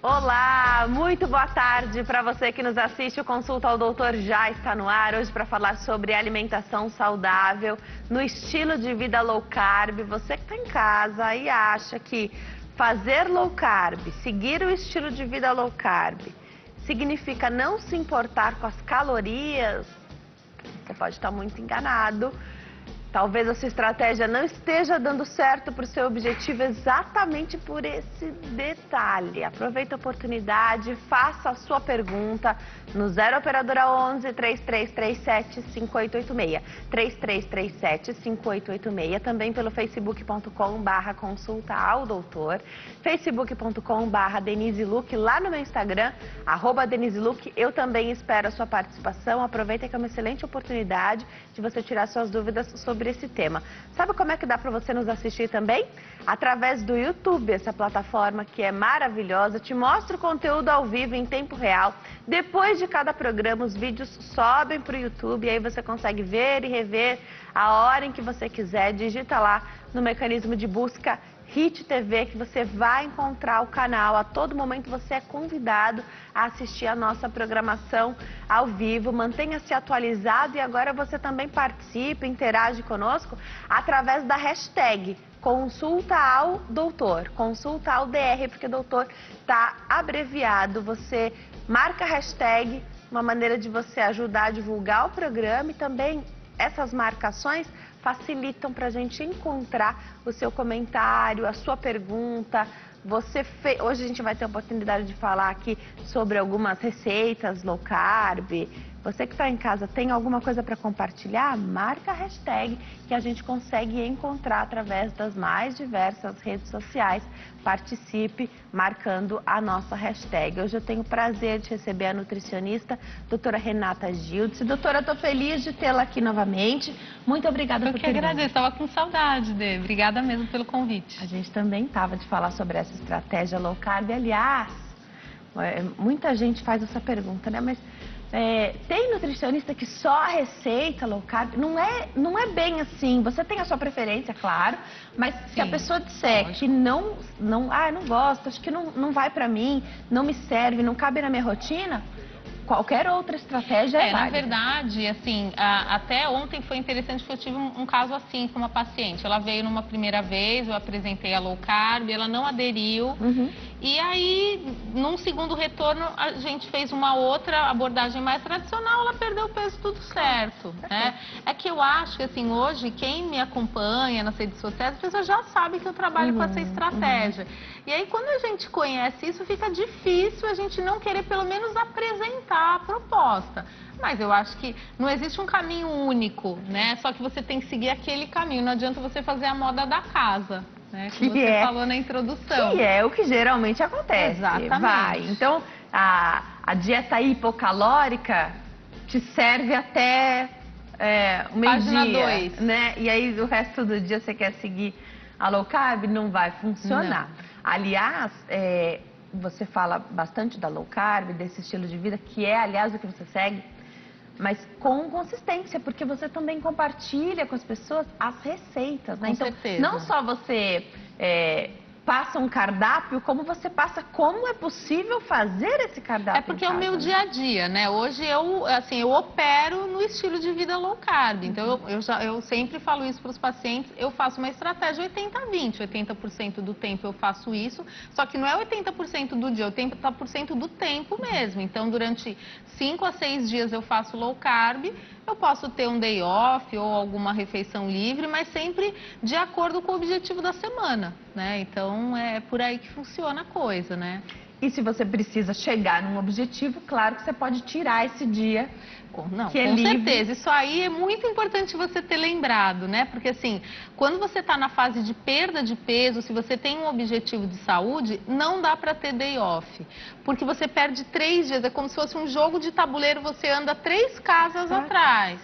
Olá, muito boa tarde para você que nos assiste. O Consulta ao Doutor já está no ar hoje para falar sobre alimentação saudável no estilo de vida low carb. Você que está em casa e acha que fazer low carb, seguir o estilo de vida low carb, significa não se importar com as calorias, você pode estar muito enganado. Talvez a sua estratégia não esteja dando certo para o seu objetivo exatamente por esse detalhe. Aproveita a oportunidade, faça a sua pergunta no 0 Operadora 11 3337 5886. 3337 5886, também pelo facebook.com/consulta ao doutor, facebook.com/Denise Luque, lá no meu Instagram, @Denise Luque. Eu também espero a sua participação. Aproveita que é uma excelente oportunidade de você tirar suas dúvidas sobre esse tema. Sabe como é que dá para você nos assistir também? Através do YouTube, essa plataforma que é maravilhosa, te mostra o conteúdo ao vivo em tempo real. Depois de cada programa, os vídeos sobem para o YouTube e aí você consegue ver e rever a hora em que você quiser. Digita lá no mecanismo de busca Hit TV que você vai encontrar o canal. A todo momento você é convidado a assistir a nossa programação ao vivo. Mantenha-se atualizado e agora você também participa, interage conosco através da hashtag Consulta ao Doutor, Consulta ao DR, porque doutor está abreviado. Você marca a hashtag, uma maneira de você ajudar a divulgar o programa, e também essas marcações facilitam para a gente encontrar o seu comentário, a sua pergunta. Hoje a gente vai ter a oportunidade de falar aqui sobre algumas receitas low carb. Você que está em casa tem alguma coisa para compartilhar? Marca a hashtag que a gente consegue encontrar através das mais diversas redes sociais. Participe marcando a nossa hashtag. Hoje eu tenho o prazer de receber a nutricionista, doutora Renata Gildes. Doutora, estou feliz de tê-la aqui novamente. Muito obrigada por ter vindo. Eu que agradeço, estava com saudade, Dê. Obrigada mesmo pelo convite. A gente também estava de falar sobre essa estratégia low carb. Aliás, muita gente faz essa pergunta, né? Mas tem nutricionista que só receita low carb? Não é bem assim. Você tem a sua preferência, claro, mas se a pessoa disser que não gosto, acho que não vai pra mim, não me serve, não cabe na minha rotina, qualquer outra estratégia é válida. Na verdade, assim, até ontem foi interessante porque eu tive um caso assim com uma paciente. Ela veio numa primeira vez, eu apresentei a low carb, ela não aderiu. E aí, num segundo retorno, a gente fez uma outra abordagem mais tradicional, ela perdeu o peso, tudo certo, né? É que eu acho que, assim, hoje, quem me acompanha nas redes sociais, as pessoas já sabem que eu trabalho com essa estratégia. E aí, quando a gente conhece isso, fica difícil a gente não querer, pelo menos, apresentar a proposta. Mas eu acho que não existe um caminho único, né? Só que você tem que seguir aquele caminho, não adianta você fazer a moda da casa. Né, que você falou na introdução. Que é o que geralmente acontece. Exatamente. Então, a dieta hipocalórica te serve até o meio-dia, né? E aí o resto do dia você quer seguir a low carb, não vai funcionar. Não. Aliás, você fala bastante da low carb, desse estilo de vida, que é, aliás, o que você segue, mas com consistência, porque você também compartilha com as pessoas as receitas, né? Com então, certeza. Não só você passa um cardápio, como você passa como é possível fazer esse cardápio. É porque é o meu dia a dia, né? Hoje eu opero no estilo de vida low carb. Então eu sempre falo isso para os pacientes, eu faço uma estratégia 80-20. 80% do tempo eu faço isso, só que não é 80% do dia, é 80% do tempo mesmo. Então durante 5 a 6 dias eu faço low carb. Eu posso ter um day off ou alguma refeição livre, mas sempre de acordo com o objetivo da semana, né? Então, é por aí que funciona a coisa, né? E se você precisa chegar num objetivo, claro que você pode tirar esse dia com certeza. Isso aí é muito importante você ter lembrado, né? Porque assim, quando você está na fase de perda de peso, se você tem um objetivo de saúde, não dá para ter day off. Porque você perde 3 dias, é como se fosse um jogo de tabuleiro, você anda 3 casas atrás.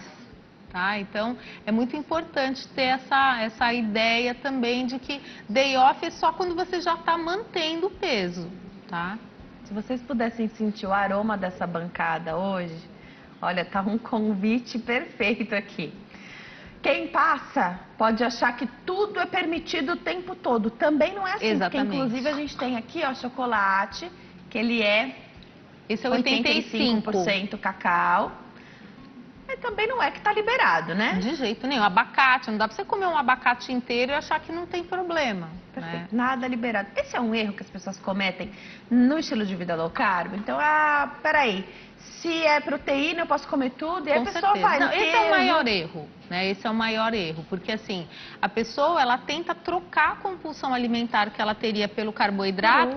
Tá? Então, é muito importante ter essa ideia também de que day off é só quando você já está mantendo o peso, tá? Se vocês pudessem sentir o aroma dessa bancada hoje, olha, tá um convite perfeito aqui. Quem passa pode achar que tudo é permitido o tempo todo. Também não é assim, Exatamente. porque inclusive a gente tem aqui, ó, chocolate, que ele é Esse é 85% cacau. Mas também não é que tá liberado, né? De jeito nenhum. Abacate, não dá pra você comer um abacate inteiro e achar que não tem problema. Perfeito. Né? Nada liberado. Esse é um erro que as pessoas cometem no estilo de vida low carb. Então, peraí, se é proteína eu posso comer tudo, e Com a pessoa certeza. vai no Não, esse é o maior erro, né? Esse é o maior erro, porque assim, a pessoa, ela tenta trocar a compulsão alimentar que ela teria pelo carboidrato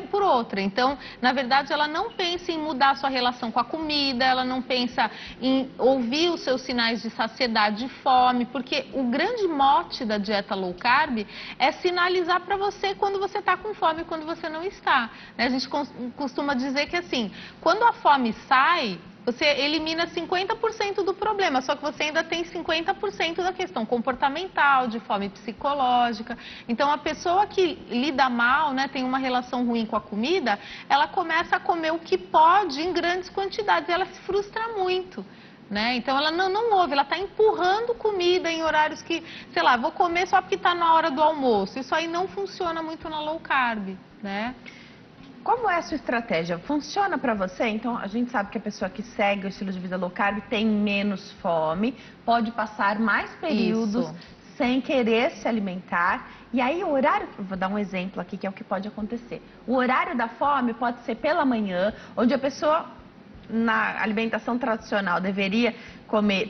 por outra. Então, na verdade, ela não pensa em mudar a sua relação com a comida, ela não pensa em ouvir os seus sinais de saciedade e fome, porque o grande mote da dieta low carb é sinalizar para você quando você está com fome e quando você não está. Né? A gente costuma dizer que assim, quando a fome sai, você elimina 50% do problema, só que você ainda tem 50% da questão comportamental, de fome psicológica. Então, a pessoa que lida mal, né, tem uma relação ruim com a comida, ela começa a comer o que pode em grandes quantidades, ela se frustra muito. Né? Então, ela não ouve, ela está empurrando comida em horários que, sei lá, vou comer só porque está na hora do almoço. Isso aí não funciona muito na low carb, né? Como é a sua estratégia? Funciona para você? Então, a gente sabe que a pessoa que segue o estilo de vida low carb tem menos fome, pode passar mais períodos sem querer se alimentar. E aí, o horário, vou dar um exemplo aqui, que é o que pode acontecer. O horário da fome pode ser pela manhã, onde a pessoa, na alimentação tradicional, deveria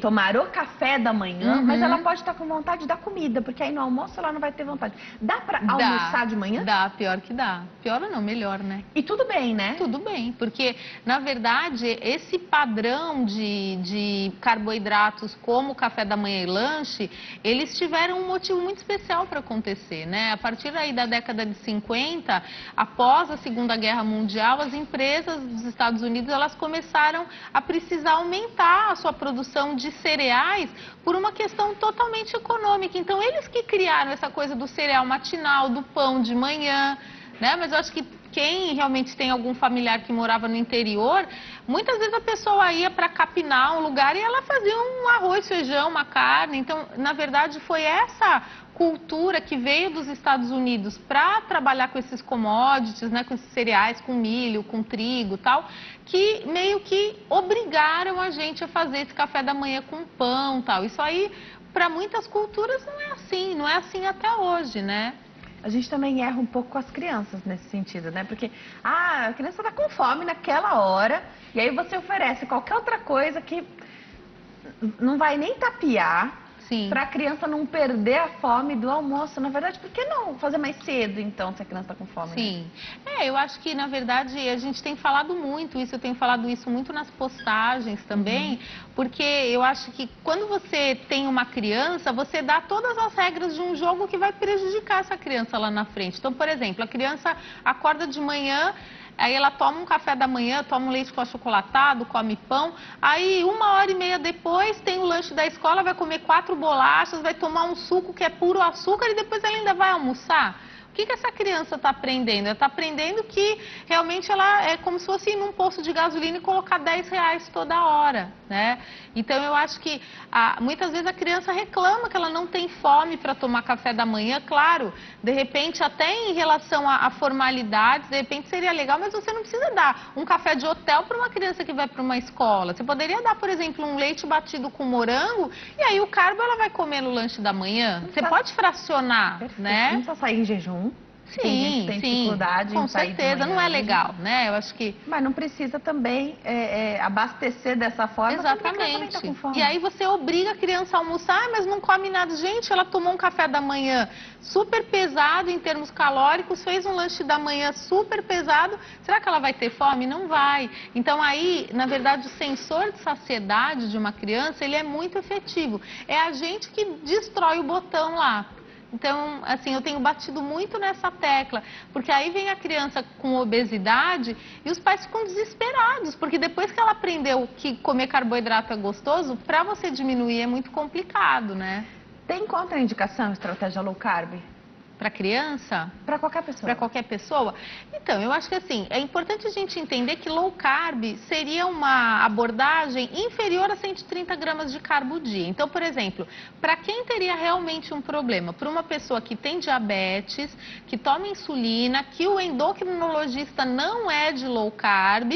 tomar o café da manhã, mas ela pode estar com vontade da comida, porque aí no almoço ela não vai ter vontade. Dá pra almoçar de manhã? Dá, pior que dá. Pior ou não, melhor, né? E tudo bem, né? Tudo bem, porque na verdade esse padrão de carboidratos como café da manhã e lanche, eles tiveram um motivo muito especial para acontecer, né? A partir aí da década de 50, após a Segunda Guerra Mundial, as empresas dos Estados Unidos, elas começaram a precisar aumentar a sua produção de cereais por uma questão totalmente econômica. Então, eles que criaram essa coisa do cereal matinal, do pão de manhã, né? Mas eu acho que quem realmente tem algum familiar que morava no interior, muitas vezes a pessoa ia para capinar um lugar e ela fazia um arroz, feijão, uma carne. Então, na verdade, foi essa cultura que veio dos Estados Unidos para trabalhar com esses commodities, né, com esses cereais, com milho, com trigo e tal, que meio que obrigaram a gente a fazer esse café da manhã com pão e tal. Isso aí, para muitas culturas, não é assim até hoje, né? A gente também erra um pouco com as crianças nesse sentido, né? Porque a criança está com fome naquela hora, e aí você oferece qualquer outra coisa que não vai nem tapear, para a criança não perder a fome do almoço. Na verdade, por que não fazer mais cedo, então, se a criança está com fome? Sim. Né? Eu acho que, na verdade, a gente tem falado muito isso, eu tenho falado isso muito nas postagens também, porque eu acho que quando você tem uma criança, você dá todas as regras de um jogo que vai prejudicar essa criança lá na frente. Então, por exemplo, a criança acorda de manhã, aí ela toma um café da manhã, toma um leite com achocolatado, come pão. Aí 1h30 depois tem o lanche da escola, vai comer 4 bolachas, vai tomar um suco que é puro açúcar e depois ela ainda vai almoçar. O que essa criança está aprendendo? Ela está aprendendo que realmente ela é como se fosse ir num posto de gasolina e colocar R$10 toda hora, né? Então eu acho que muitas vezes a criança reclama que ela não tem fome para tomar café da manhã. Claro, de repente até em relação a formalidades, de repente seria legal, mas você não precisa dar um café de hotel para uma criança que vai para uma escola. Você poderia dar, por exemplo, um leite batido com morango e aí o carbo ela vai comer no lanche da manhã. Você pode fracionar, né? Não precisa sair em jejum. Sim, tem dificuldade com em sair certeza, de manhã, não é legal, né? Eu acho que... Mas não precisa também abastecer dessa forma. Exatamente. Tá com fome. E aí você obriga a criança a almoçar, mas não come nada. Gente, ela tomou um café da manhã super pesado em termos calóricos, fez um lanche da manhã super pesado. Será que ela vai ter fome? Não vai. Então aí, na verdade, o sensor de saciedade de uma criança, ele é muito efetivo. É a gente que destrói o botão lá. Então, assim, eu tenho batido muito nessa tecla, porque aí vem a criança com obesidade e os pais ficam desesperados, porque depois que ela aprendeu que comer carboidrato é gostoso, para você diminuir é muito complicado, né? Tem contraindicação estratégia low carb? Para criança? Para qualquer pessoa. Para qualquer pessoa? Então, eu acho que assim, é importante a gente entender que low carb seria uma abordagem inferior a 130 gramas de carbo dia. Então, por exemplo, para quem teria realmente um problema? Para uma pessoa que tem diabetes, que toma insulina, que o endocrinologista não é de low carb,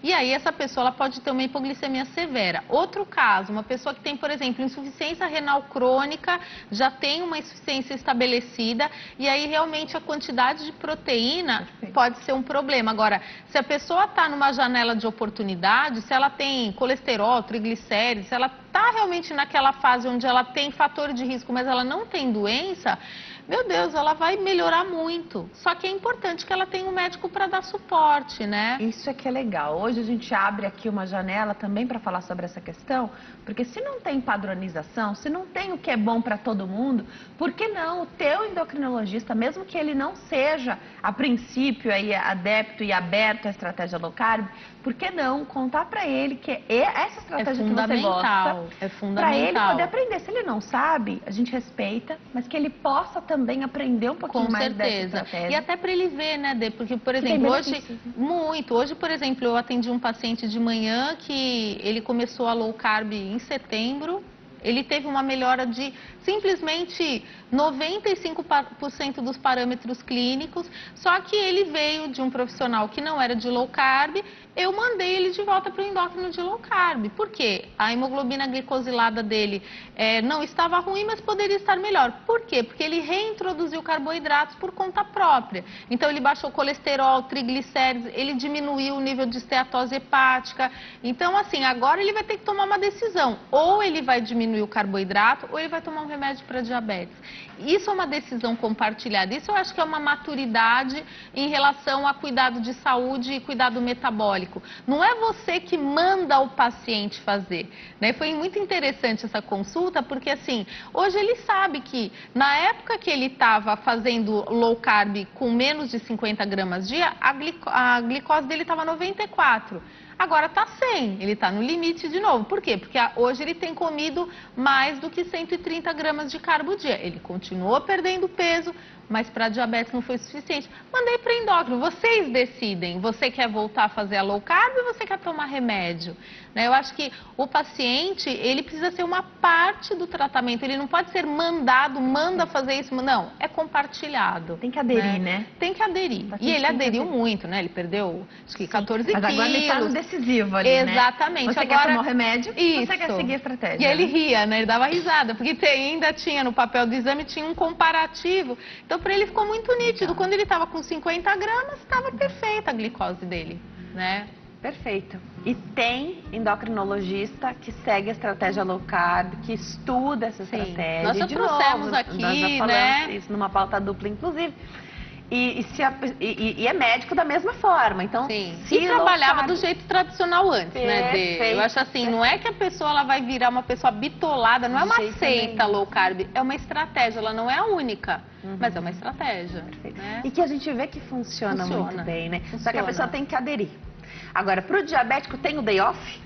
e aí essa pessoa ela pode ter uma hipoglicemia severa. Outro caso, uma pessoa que tem, por exemplo, insuficiência renal crônica, já tem uma insuficiência estabelecida, e aí realmente a quantidade de proteína pode ser um problema. Agora, se a pessoa está numa janela de oportunidade, se ela tem colesterol, triglicéridos, se ela está realmente naquela fase onde ela tem fator de risco, mas ela não tem doença, meu Deus, ela vai melhorar muito. Só que é importante que ela tenha um médico para dar suporte, né? Isso é que é legal. Hoje a gente abre aqui uma janela também para falar sobre essa questão, porque se não tem padronização, se não tem o que é bom para todo mundo, por que não o teu endocrinologista, mesmo que ele não seja, a princípio, aí, adepto e aberto à estratégia low carb, por que não contar para ele que essa estratégia que você gosta, é fundamental. Para ele poder aprender. Se ele não sabe, a gente respeita, mas que ele possa também aprender um pouquinho mais dessa estratégia. E até para ele ver, né, Dê? Porque, por exemplo, hoje, por exemplo, eu atendi um paciente de manhã que ele começou a low carb em setembro. Ele teve uma melhora de simplesmente 95% dos parâmetros clínicos, só que ele veio de um profissional que não era de low carb, eu mandei ele de volta para o endócrino de low carb. Por quê? A hemoglobina glicosilada dele não estava ruim, mas poderia estar melhor. Por quê? Porque ele reintroduziu carboidratos por conta própria. Então ele baixou colesterol, triglicéridos, ele diminuiu o nível de esteatose hepática. Então assim, agora ele vai ter que tomar uma decisão. Ou ele vai diminuir o carboidrato, ou ele vai tomar um remédio para diabetes. Isso é uma decisão compartilhada. Isso eu acho que é uma maturidade em relação a cuidado de saúde e cuidado metabólico. Não é você que manda o paciente fazer, né? Foi muito interessante essa consulta, porque assim, hoje ele sabe que na época que ele estava fazendo low carb com menos de 50 gramas dia, a glicose dele estava 94. Agora está 100, ele está no limite de novo. Por quê? Porque hoje ele tem comido mais do que 130 gramas de carbo dia. Ele continuou perdendo peso, mas para diabetes não foi suficiente. Mandei para endócrino, vocês decidem. Você quer voltar a fazer a low carb ou você quer tomar remédio? Né? Eu acho que o paciente, ele precisa ser uma parte do tratamento. Ele não pode ser mandado, manda fazer isso. Não, é compartilhado. Tem que aderir, né? Tem que aderir. E ele aderiu muito, né? Ele perdeu, acho que 14 quilos. Mas agora ele está no decisivo ali, exatamente. Né? Você agora, quer tomar o remédio, isso. Você quer seguir a estratégia. E ele ria, né? Ele dava risada, porque ainda tinha no papel do exame, tinha um comparativo. Então, para ele ficou muito nítido. Quando ele estava com 50 gramas, estava perfeita a glicose dele, né? Perfeito. E tem endocrinologista que segue a estratégia low carb, que estuda essa estratégia. Nós já trouxemos aqui, nós já falamos isso numa pauta dupla, inclusive. E é médico da mesma forma, então... Sim. Se trabalhava do jeito tradicional antes, né, Dê? Eu acho assim, não é que a pessoa ela vai virar uma pessoa bitolada, não é uma seita low carb, é uma estratégia, ela não é a única, mas é uma estratégia. Né? E que a gente vê que funciona muito bem, né? Só que a pessoa tem que aderir. Agora, para o diabético tem o day off?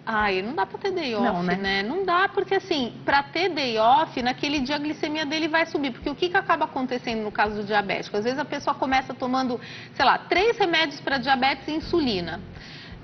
Ai, não dá pra ter day off, né? Não dá, porque assim, pra ter day off, naquele dia a glicemia dele vai subir. Porque o que acaba acontecendo no caso do diabético? Às vezes a pessoa começa tomando, sei lá, 3 remédios para diabetes e insulina.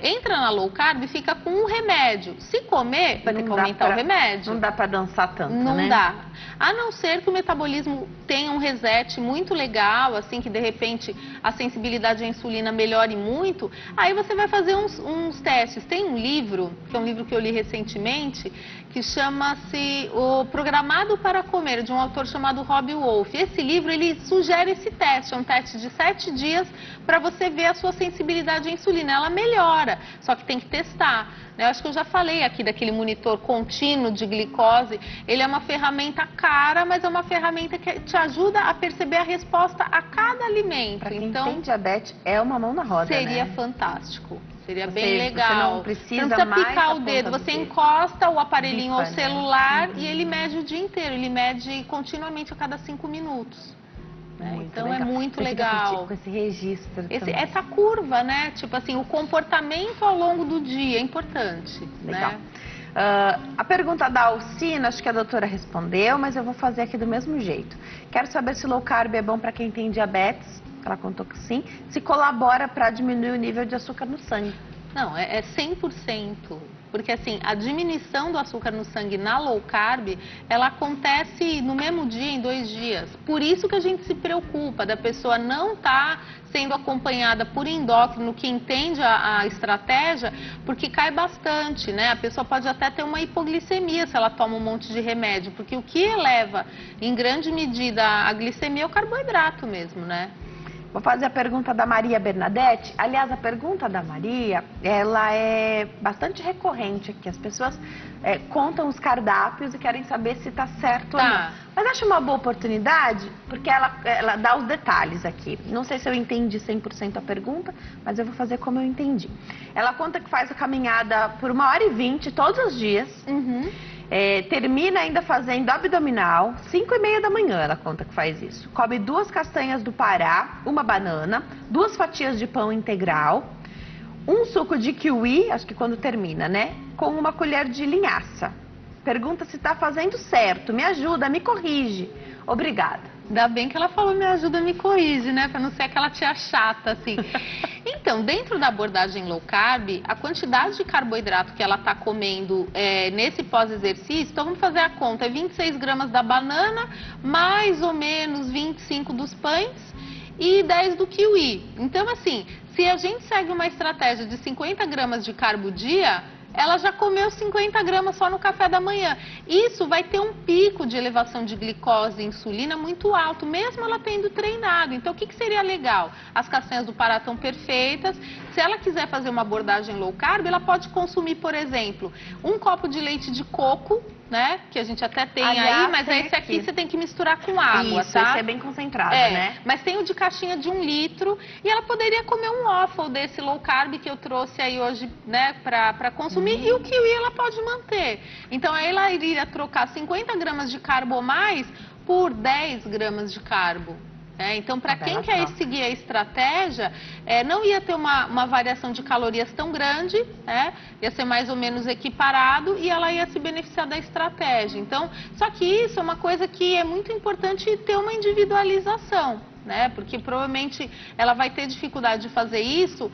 Entra na low carb e fica com um remédio. Se comer, vai ter que aumentar o remédio. Não dá pra dançar tanto, né? Não dá. A não ser que o metabolismo tenha um reset muito legal, assim, que de repente a sensibilidade à insulina melhore muito, aí você vai fazer uns testes. Tem um livro, que é um livro que eu li recentemente, que chama-se O Programado para Comer, de um autor chamado Robb Wolf. Esse livro, ele sugere esse teste, é um teste de 7 dias para você ver a sua sensibilidade à insulina. Ela melhora, só que tem que testar. Eu acho que eu já falei aqui daquele monitor contínuo de glicose. Ele é uma ferramenta cara, mas é uma ferramenta que te ajuda a perceber a resposta a cada alimento. Pra quem tem diabetes, é uma mão na roda, seria né? fantástico. Seria bem legal. Você não precisa, picar o dedo, você encosta o aparelhinho ao celular e ele mede o dia inteiro. Ele mede continuamente a cada 5 minutos. Então legal. É muito legal. Com esse registro. Essa curva, né? Tipo assim, o comportamento ao longo do dia é importante. Legal. Né? A pergunta da Alcina, acho que a doutora respondeu, mas eu vou fazer aqui do mesmo jeito. Quero saber se low carb é bom para quem tem diabetes, ela contou que sim, se colabora para diminuir o nível de açúcar no sangue. Não, é 100%. Porque assim, a diminuição do açúcar no sangue na low carb, ela acontece no mesmo dia, em 2 dias. Por isso que a gente se preocupa da pessoa não estar sendo acompanhada por endócrino que entende a estratégia, porque cai bastante, né? A pessoa pode até ter uma hipoglicemia se ela toma um monte de remédio, porque o que eleva em grande medida a glicemia é o carboidrato mesmo, né? Vou fazer a pergunta da Maria Bernadette. Aliás, a pergunta da Maria, ela é bastante recorrente aqui. As pessoas contam os cardápios e querem saber se está certo ou não. Mas acho uma boa oportunidade, porque ela dá os detalhes aqui. Não sei se eu entendi 100% a pergunta, mas eu vou fazer como eu entendi. Ela conta que faz a caminhada por 1h20 todos os dias. Termina ainda fazendo abdominal, 5h30 da manhã, ela conta que faz isso. Come 2 castanhas do Pará, 1 banana, 2 fatias de pão integral, 1 suco de kiwi, acho que quando termina, né? Com 1 colher de linhaça. Pergunta se está fazendo certo, me ajuda, me corrige. Obrigada. Ainda bem que ela falou me ajuda, me corrige, né? Pra não ser aquela tia chata, assim. Então, dentro da abordagem low carb, a quantidade de carboidrato que ela tá comendo nesse pós-exercício, então vamos fazer a conta, é 26 gramas da banana, mais ou menos 25 dos pães e 10 do kiwi. Então, assim, se a gente segue uma estratégia de 50 gramas de carbo dia, ela já comeu 50 gramas só no café da manhã. Isso vai ter um pico de elevação de glicose e insulina muito alto, mesmo ela tendo treinado. Então, o que seria legal? As castanhas do Pará estão perfeitas. Se ela quiser fazer uma abordagem low carb, ela pode consumir, por exemplo, 1 copo de leite de coco, né? Que a gente até tem aí, mas esse aqui você tem que misturar com água, isso, tá? Isso é bem concentrado, né? Mas tem o de caixinha de 1 litro e ela poderia comer um waffle desse low carb que eu trouxe aí hoje, né, pra consumir, e o kiwi ela pode manter. Então aí ela iria trocar 50 gramas de carbo ou mais por 10 gramas de carbo. Então, para quem quer seguir a estratégia, não ia ter uma variação de calorias tão grande, ia ser mais ou menos equiparado e ela ia se beneficiar da estratégia. Então, só que isso é uma coisa que é muito importante ter uma individualização, né? Porque provavelmente ela vai ter dificuldade de fazer isso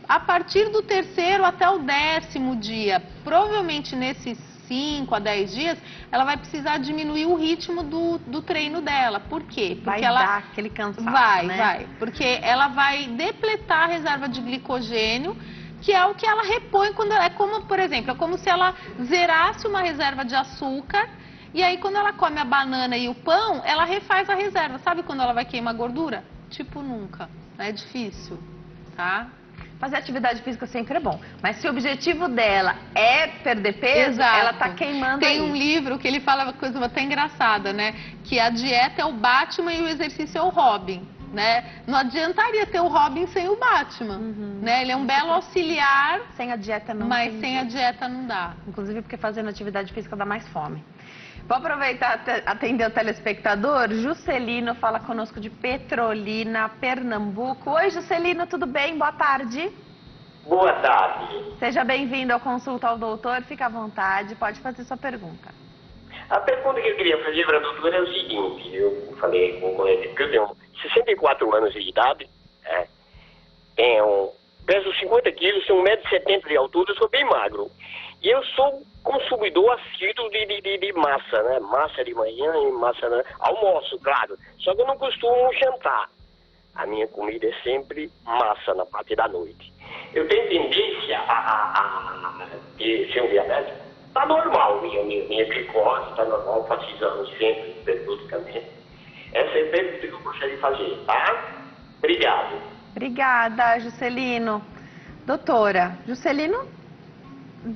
a partir do 3º até o 10º dia. Provavelmente nesses 5 a 10 dias, ela vai precisar diminuir o ritmo do treino dela. Por quê? Porque ela dar aquele cansaço, né? Vai. Porque ela vai depletar a reserva de glicogênio, que é o que ela repõe quando ela... É como, por exemplo, é como se ela zerasse uma reserva de açúcar, e aí quando ela come a banana e o pão, ela refaz a reserva. Sabe quando ela vai queimar gordura? Tipo nunca. É difícil, tá? Fazer atividade física sempre é bom, mas se o objetivo dela é perder peso, ela tá queimando. Tem um livro que ele fala uma coisa até engraçada, né? Que a dieta é o Batman e o exercício é o Robin, né? Não adiantaria ter o Robin sem o Batman, né? Ele é um belo auxiliar, sem a dieta não. Mas sem a dieta não dá. Inclusive porque fazendo atividade física dá mais fome. Vou aproveitar atender o telespectador. Juscelino fala conosco de Petrolina, Pernambuco. Oi, Juscelino, tudo bem? Boa tarde. Boa tarde. Seja bem-vindo ao Consulta ao Doutor. Fica à vontade, pode fazer sua pergunta. A pergunta que eu queria fazer para a doutora é o seguinte. Eu falei com o colega que eu tenho 64 anos de idade, peso 50 quilos, tenho 1,70 m de altura, sou bem magro. E eu sou consumidor assíduo de massa, né? Massa de manhã e massa, né? Almoço, claro. Só que eu não costumo jantar. A minha comida é sempre massa na parte da noite. Eu tenho tendência a ser um diabético. Tá normal, minha glicose tá normal, faço exame sempre, periodicamente. Essa é a pergunta que eu gostaria de fazer, tá? Obrigado. Obrigada, Juscelino. Doutora, Juscelino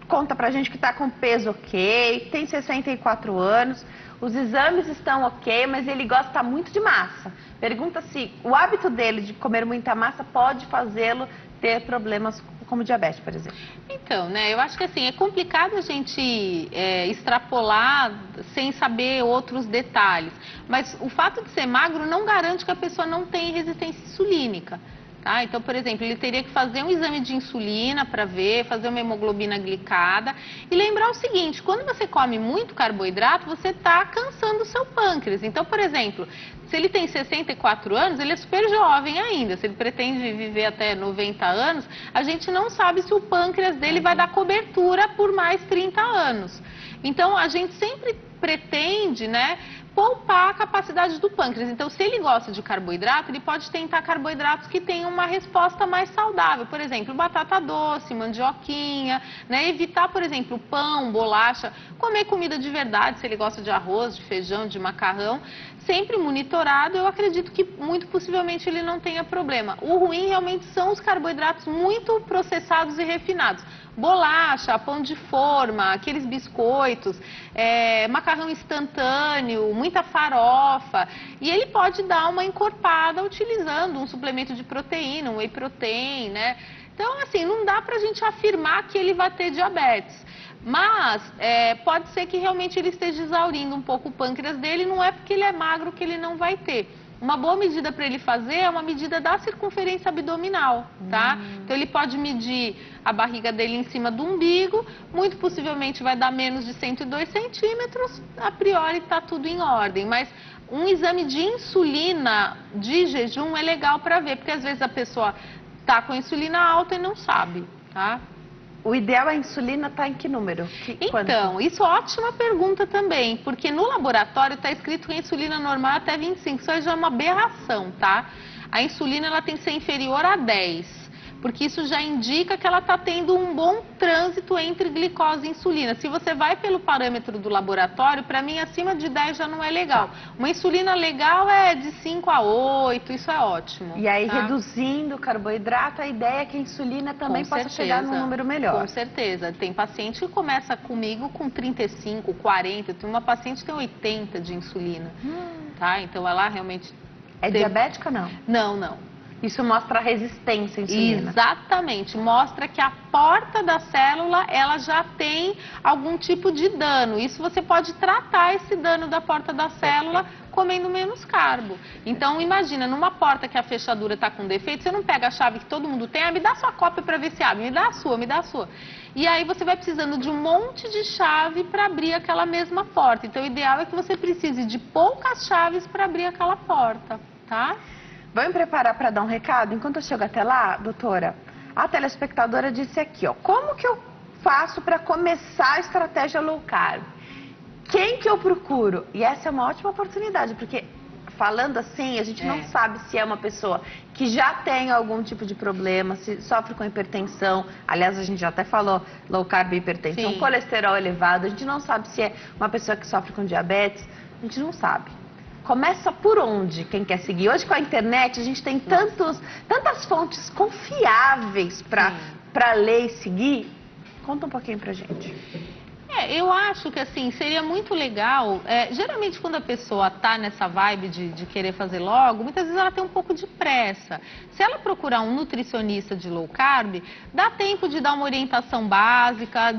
conta pra gente que tá com peso ok, tem 64 anos, os exames estão ok, mas ele gosta muito de massa. Pergunta se o hábito dele de comer muita massa pode fazê-lo ter problemas como diabetes, por exemplo. Então, né, eu acho que assim, é complicado a gente extrapolar sem saber outros detalhes. Mas o fato de ser magro não garante que a pessoa não tenha resistência insulínica. Tá? Então, por exemplo, ele teria que fazer um exame de insulina para ver, fazer uma hemoglobina glicada e lembrar o seguinte, quando você come muito carboidrato, você está cansando o seu pâncreas. Então, por exemplo, se ele tem 64 anos, ele é super jovem ainda. Se ele pretende viver até 90 anos, a gente não sabe se o pâncreas dele vai dar cobertura por mais 30 anos. Então, a gente sempre pretende, né, poupar a capacidade do pâncreas. Então, se ele gosta de carboidrato, ele pode tentar carboidratos que tenham uma resposta mais saudável. Por exemplo, batata doce, mandioquinha, né? Evitar, por exemplo, pão, bolacha, comer comida de verdade, se ele gosta de arroz, de feijão, de macarrão. Sempre monitorado, eu acredito que muito possivelmente ele não tenha problema. O ruim realmente são os carboidratos muito processados e refinados. Bolacha, pão de forma, aqueles biscoitos, macarrão instantâneo, muita farofa. E ele pode dar uma encorpada utilizando um suplemento de proteína, um whey protein, né? Então, assim, não dá pra gente afirmar que ele vai ter diabetes. Mas pode ser que realmente ele esteja exaurindo um pouco o pâncreas dele, não é porque ele é magro que ele não vai ter. Uma boa medida para ele fazer é uma medida da circunferência abdominal, tá? Então ele pode medir a barriga dele em cima do umbigo, muito possivelmente vai dar menos de 102 centímetros, a priori está tudo em ordem, mas um exame de insulina de jejum é legal para ver, porque às vezes a pessoa está com a insulina alta e não sabe, tá? O ideal é a insulina estar em que número? Então, isso é ótima pergunta também, porque no laboratório está escrito que a insulina normal é até 25, isso aí já é uma aberração, tá? A insulina ela tem que ser inferior a 10, porque isso já indica que ela está tendo um bom trânsito entre glicose e insulina. Se você vai pelo parâmetro do laboratório, para mim acima de 10 já não é legal. Uma insulina legal é de 5 a 8, isso é ótimo. E aí, tá? Reduzindo o carboidrato, a ideia é que a insulina também possa chegar num número melhor. Com certeza. Tem paciente que começa comigo com 35, 40, tem uma paciente que tem 80 de insulina, tá? Então ela realmente... É diabética ou não? Não, não. Isso mostra a resistência à insulina. Exatamente, mostra que a porta da célula, ela já tem algum tipo de dano. Isso você pode tratar esse dano da porta da célula comendo menos carbo. Então, imagina, numa porta que a fechadura está com defeito, você não pega a chave que todo mundo tem, me dá sua cópia para ver se abre, me dá a sua, me dá a sua. E aí você vai precisando de um monte de chave para abrir aquela mesma porta. Então, o ideal é que você precise de poucas chaves para abrir aquela porta, tá? Vamos me preparar para dar um recado? Enquanto eu chego até lá, doutora, a telespectadora disse aqui, ó, como que eu faço para começar a estratégia low carb? Quem que eu procuro? E essa é uma ótima oportunidade, porque falando assim, a gente não sabe se é uma pessoa que já tem algum tipo de problema, se sofre com hipertensão, aliás, a gente já até falou low carb e hipertensão, colesterol elevado, a gente não sabe se é uma pessoa que sofre com diabetes, a gente não sabe. Começa por onde quem quer seguir? Hoje com a internet a gente tem tantas fontes confiáveis para ler e seguir. Conta um pouquinho pra gente. Eu acho que assim, seria muito legal, geralmente quando a pessoa tá nessa vibe de querer fazer logo, muitas vezes ela tem um pouco de pressa. Se ela procurar um nutricionista de low carb, dá tempo de dar uma orientação básica,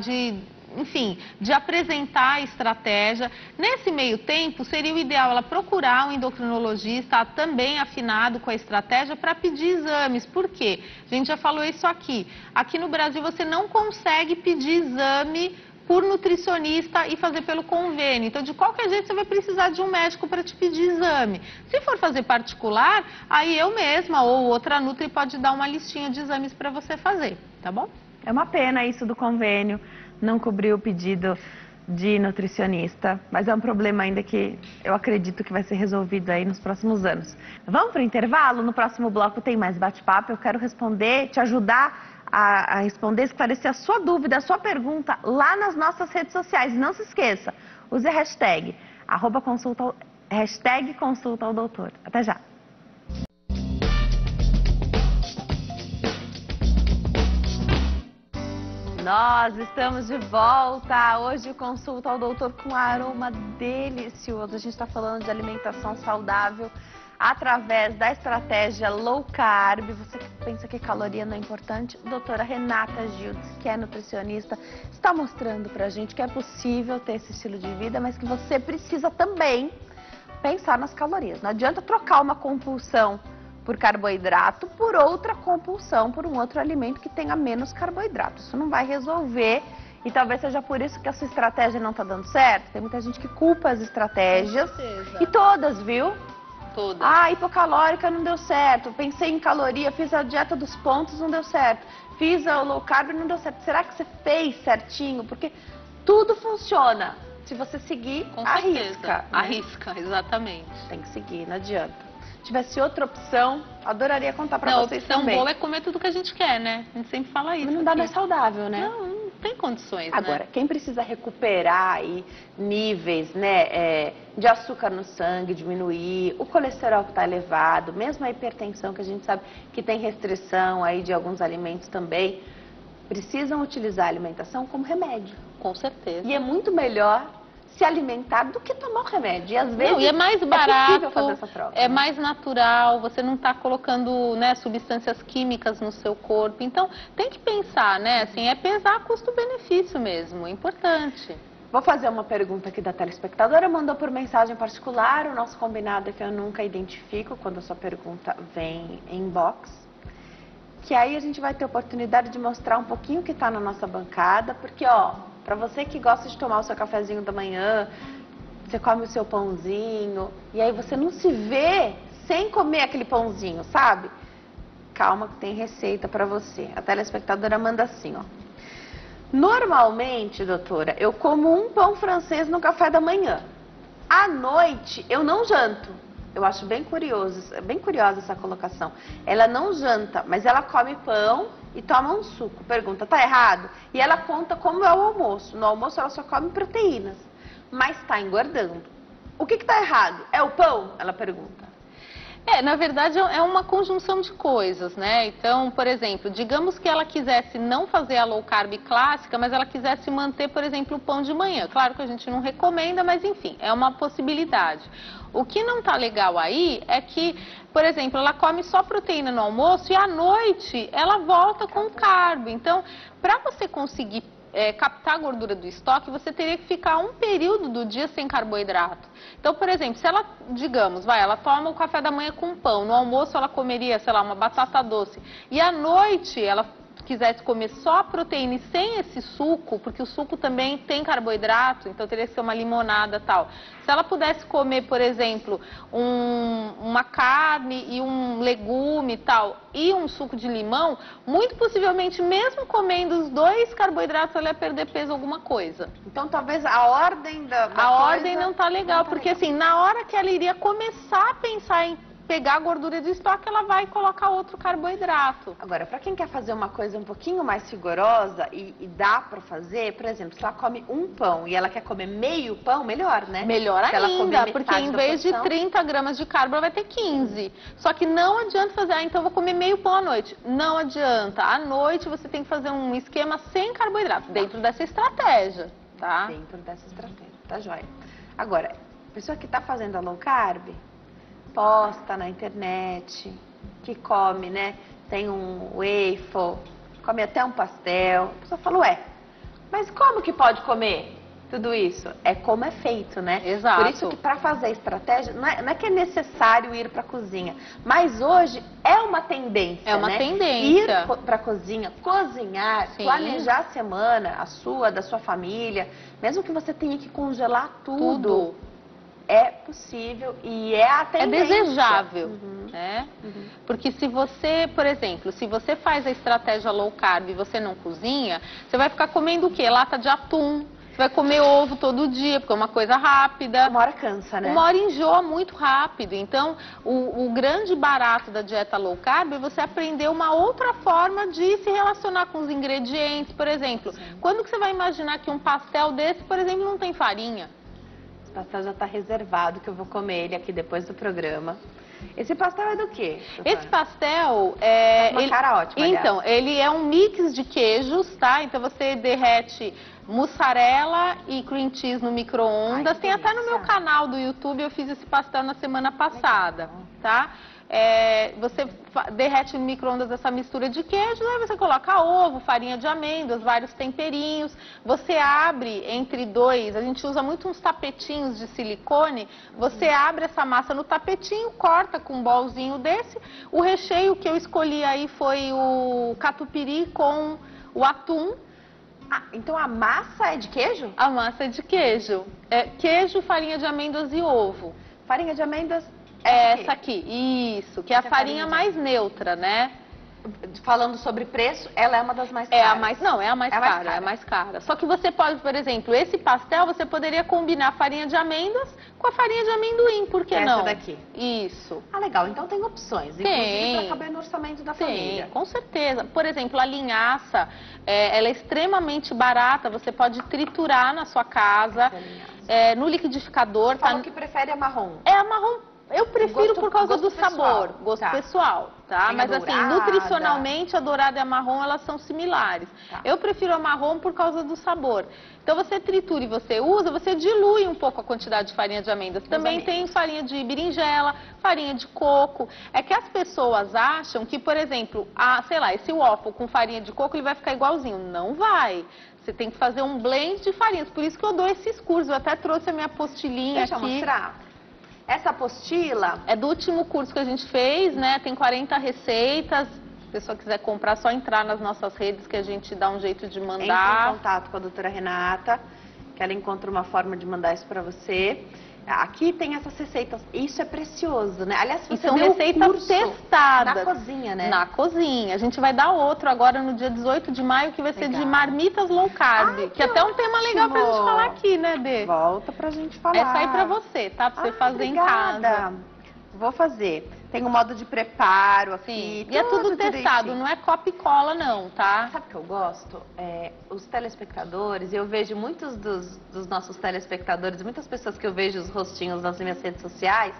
enfim, de apresentar a estratégia. Nesse meio tempo, seria o ideal ela procurar um endocrinologista também afinado com a estratégia para pedir exames. Por quê? A gente já falou isso aqui. Aqui no Brasil você não consegue pedir exame por nutricionista e fazer pelo convênio. Então, de qualquer jeito, você vai precisar de um médico para te pedir exame. Se for fazer particular, aí eu mesma ou outra nutri pode dar uma listinha de exames para você fazer, tá bom? É uma pena isso do convênio, não cobrir o pedido de nutricionista, mas é um problema ainda que eu acredito que vai ser resolvido aí nos próximos anos. Vamos para o intervalo? No próximo bloco tem mais bate-papo, eu quero responder, te ajudar a responder, esclarecer a sua dúvida, a sua pergunta lá nas nossas redes sociais. E não se esqueça, use a hashtag consulta ao doutor. Até já! Nós estamos de volta. Hoje o Consulta ao Doutor com aroma delicioso. A gente está falando de alimentação saudável através da estratégia low carb. Você que pensa que caloria não é importante, a doutora Renata Gildes, que é nutricionista, está mostrando pra gente que é possível ter esse estilo de vida, mas que você precisa também pensar nas calorias. Não adianta trocar uma compulsão por carboidrato por outra compulsão, por um outro alimento que tenha menos carboidrato. Isso não vai resolver e talvez seja por isso que a sua estratégia não está dando certo. Tem muita gente que culpa as estratégias. Com certeza. E todas, viu? Todas. Ah, hipocalórica não deu certo. Pensei em caloria, fiz a dieta dos pontos, não deu certo. Fiz a low carb, não deu certo. Será que você fez certinho? Porque tudo funciona. Se você seguir, Com arrisca. certeza. Né? Arrisca, exatamente. Tem que seguir, não adianta. Se tivesse outra opção, adoraria contar pra Não, vocês a opção também. boa é comer tudo que a gente quer, né? A gente sempre fala isso. Mas não dá aqui. mais saudável, né? Não tem condições, Agora, né? quem precisa recuperar aí níveis, né, de açúcar no sangue, diminuir, o colesterol que está elevado, mesmo a hipertensão, que a gente sabe que tem restrição aí de alguns alimentos também, precisam utilizar a alimentação como remédio. Com certeza. E é muito melhor se alimentar do que tomar o remédio. E às vezes Não, e é mais possível barato, fazer essa troca, é né? mais natural, você não está colocando, né, substâncias químicas no seu corpo. Então, tem que pensar, né, assim, é pesar custo-benefício mesmo, é importante. Vou fazer uma pergunta aqui da telespectadora, mandou por mensagem particular, o nosso combinado é que eu nunca identifico quando a sua pergunta vem em inbox. Que aí a gente vai ter oportunidade de mostrar um pouquinho o que está na nossa bancada, porque, ó, para você que gosta de tomar o seu cafezinho da manhã, você come o seu pãozinho, e aí você não se vê sem comer aquele pãozinho, sabe? Calma que tem receita para você. A telespectadora manda assim, ó. Normalmente, doutora, eu como um pão francês no café da manhã. À noite, eu não janto. Eu acho bem curiosa essa colocação. Ela não janta, mas ela come pão e toma um suco. Pergunta, tá errado? E ela conta como é o almoço. No almoço ela só come proteínas, mas está engordando. O que tá errado? É o pão? Ela pergunta. Na verdade é uma conjunção de coisas, né? Então, por exemplo, digamos que ela quisesse não fazer a low carb clássica, mas ela quisesse manter, por exemplo, o pão de manhã. Claro que a gente não recomenda, mas enfim, é uma possibilidade. O que não tá legal aí é que, por exemplo, ela come só proteína no almoço e à noite ela volta com carbo. Então, para você conseguir captar a gordura do estoque, você teria que ficar um período do dia sem carboidrato. Então, por exemplo, se ela, digamos, ela toma o café da manhã com pão, no almoço ela comeria, sei lá, uma batata doce, e à noite ela quisesse comer só a proteína e sem esse suco, porque o suco também tem carboidrato, então teria que ser uma limonada e tal. Se ela pudesse comer, por exemplo, uma carne e um legume e tal, e um suco de limão, muito possivelmente, mesmo comendo os dois carboidratos, ela ia perder peso alguma coisa. Então, talvez a ordem da A ordem não tá legal, porque assim, na hora que ela iria começar a pensar em pegar a gordura de estoque, ela vai colocar outro carboidrato. Agora, para quem quer fazer uma coisa um pouquinho mais rigorosa e dá para fazer, por exemplo, se ela come um pão e ela quer comer meio pão, melhor, né? Melhor se ainda, porque em vez de 30 gramas de carbo, ela vai ter 15. Só que não adianta fazer, então eu vou comer meio pão à noite. Não adianta. À noite você tem que fazer um esquema sem carboidrato, dentro dessa estratégia, tá? Dentro dessa estratégia, tá joia. Agora, a pessoa que está fazendo a low carb, posta na internet, que come, né? Tem um waffle, come até um pastel. A pessoa fala, ué, mas como que pode comer tudo isso? É como é feito, né? Exato. Por isso que para fazer a estratégia, não é que é necessário ir para a cozinha, mas hoje é uma tendência, É uma né? tendência. Ir para a cozinha, cozinhar, Sim. planejar a semana, a sua, da sua família, mesmo que você tenha que congelar tudo. É possível e é a tendência. É desejável, né? Porque se você, por exemplo, se você faz a estratégia low carb e você não cozinha, você vai ficar comendo o quê? Lata de atum, você vai comer ovo todo dia, porque é uma coisa rápida. Uma hora cansa, né? Uma hora enjoa muito rápido. Então, o grande barato da dieta low carb é você aprender uma outra forma de se relacionar com os ingredientes. Por exemplo, quando que você vai imaginar que um pastel desse, por exemplo, não tem farinha? Esse pastel já está reservado, que eu vou comer ele aqui depois do programa. Esse pastel é do quê, doutora? Esse pastel é... Uma cara ótima, Então, aliás. ele é um mix de queijos, tá? Então você derrete mussarela e cream cheese no micro-ondas. Ai, que Tem até no delícia. meu canal do YouTube, eu fiz esse pastel na semana passada, tá? você derrete no micro-ondas essa mistura de queijo, aí você coloca ovo, farinha de amêndoas, vários temperinhos. Você abre entre dois, a gente usa muito uns tapetinhos de silicone, você abre essa massa no tapetinho, corta com um bolzinho desse. O recheio que eu escolhi aí foi o catupiry com o atum. Ah, então a massa é de queijo? A massa é de queijo. Queijo, farinha de amêndoas e ovo. Farinha de amêndoas? Essa aqui, isso, que é a farinha mais neutra, né? Falando sobre preço, ela é uma das mais caras. É a mais cara. Só que você pode, por exemplo, esse pastel, você poderia combinar a farinha de amêndoas com a farinha de amendoim, por que não? Essa daqui. Isso. Ah, legal. Então tem opções, inclusive para caber no orçamento da família. Com certeza. Por exemplo, a linhaça, ela é extremamente barata, você pode triturar na sua casa, no liquidificador. Falou que prefere a marrom. É a marrom. Eu prefiro por causa do sabor, gosto pessoal, tá? Mas assim, nutricionalmente a dourada e a marrom, elas são similares. Eu prefiro a marrom por causa do sabor. Então você tritura e você usa, você dilui um pouco a quantidade de farinha de amêndoas. Também tem farinha de berinjela, farinha de coco. É que as pessoas acham que, por exemplo, sei lá, esse waffle com farinha de coco, ele vai ficar igualzinho. Não vai. Você tem que fazer um blend de farinhas. Por isso que eu dou esses cursos. Eu até trouxe a minha apostilinha aqui. Deixa eu mostrar. Essa apostila é do último curso que a gente fez, né? Tem 40 receitas. Se a pessoa quiser comprar, é só entrar nas nossas redes que a gente dá um jeito de mandar. Entre em contato com a doutora Renata, que ela encontra uma forma de mandar isso para você. Aqui tem essas receitas. Isso é precioso, né? Aliás, você são receitas testadas. Na cozinha, né? Na cozinha. A gente vai dar outro agora no dia 18 de maio, que vai ser de marmitas low carb. Que é até um tema legal pra gente falar aqui, né, Dê? Volta pra gente falar. Essa aí pra você, tá? Pra você fazer em casa. Vou fazer. Tem um modo de preparo aqui. E é tudo testado, não é copia e cola não, tá? Sabe o que eu gosto? Os telespectadores, eu vejo muitos dos nossos telespectadores, muitas pessoas que eu vejo os rostinhos nas minhas redes sociais,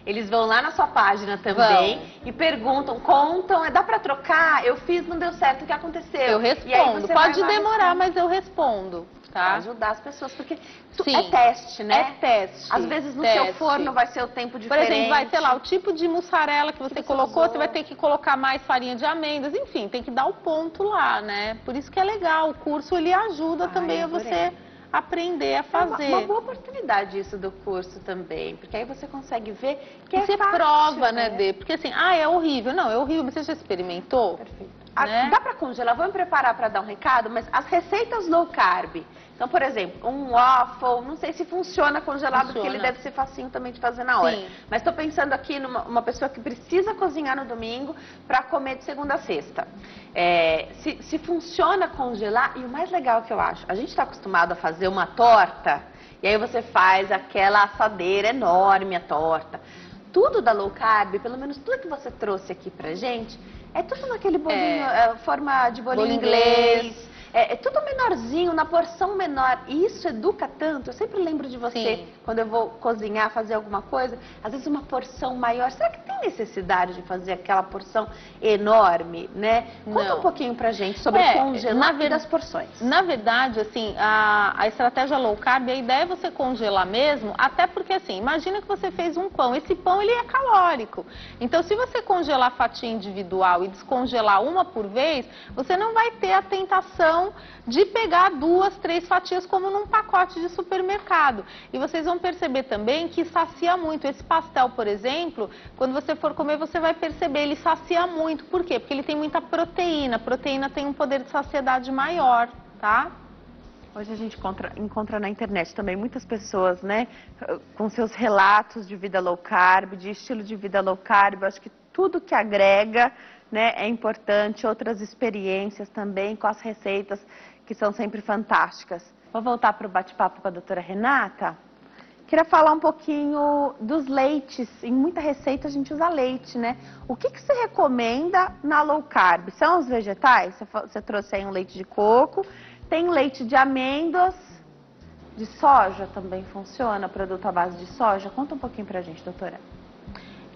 eles vão lá na sua página também e perguntam, contam, dá pra trocar? Eu fiz, não deu certo, o que aconteceu? Eu respondo, pode demorar, mas eu respondo. Tá? Pra ajudar as pessoas, porque é teste, né? É teste. Às vezes no seu forno vai ser o tempo diferente. Por exemplo, vai, sei lá, o tipo de mussarela que você colocou, você vai ter que colocar mais farinha de amêndoas, enfim, tem que dar o ponto lá, né? Por isso que é legal, o curso ele ajuda também a você aprender a fazer. É uma boa oportunidade isso do curso também, porque aí você consegue ver que você fácil, prova, né, Dê? Porque assim, é horrível. Não, é horrível, mas você já experimentou? Perfeito. Né? Dá pra congelar, vou me preparar para dar um recado, mas as receitas low carb, então, por exemplo, um waffle, não sei se funciona congelado, porque ele deve ser facinho também de fazer na hora. Sim. Mas estou pensando aqui numa pessoa que precisa cozinhar no domingo para comer de segunda a sexta. Se funciona congelar, e o mais legal que eu acho, a gente está acostumado a fazer uma torta, e aí você faz aquela assadeira enorme, a torta. Tudo da low carb, pelo menos tudo que você trouxe aqui pra gente, é tudo naquele bolinho, forma de bolinho inglês. É tudo menorzinho, na porção menor. E isso educa tanto. Eu sempre lembro de você, quando eu vou cozinhar, fazer alguma coisa, às vezes uma porção maior. Será que tem necessidade de fazer aquela porção enorme, né? Conta um pouquinho pra gente sobre congelar das porções. Na verdade, assim, a estratégia low carb, a ideia é você congelar mesmo, até porque, assim, imagina que você fez um pão. Esse pão, ele é calórico. Então, se você congelar a fatia individual e descongelar uma por vez, você não vai ter a tentação de pegar 2, 3 fatias como num pacote de supermercado. E vocês vão perceber também que sacia muito. Esse pastel, por exemplo, quando você for comer, você vai perceber, ele sacia muito. Por quê? Porque ele tem muita proteína. A proteína tem um poder de saciedade maior, tá? Hoje a gente encontra na internet também muitas pessoas, né, com seus relatos de vida low carb, de estilo de vida low carb. Eu acho que tudo que agrega, né, é importante, outras experiências também com as receitas que são sempre fantásticas. Vou voltar para o bate-papo com a doutora Renata. Queria falar um pouquinho dos leites. Em muita receita a gente usa leite, né? O que você recomenda na low carb? São os vegetais? Você trouxe aí um leite de coco, tem leite de amêndoas, de soja também funciona, produto à base de soja? Conta um pouquinho pra gente, doutora.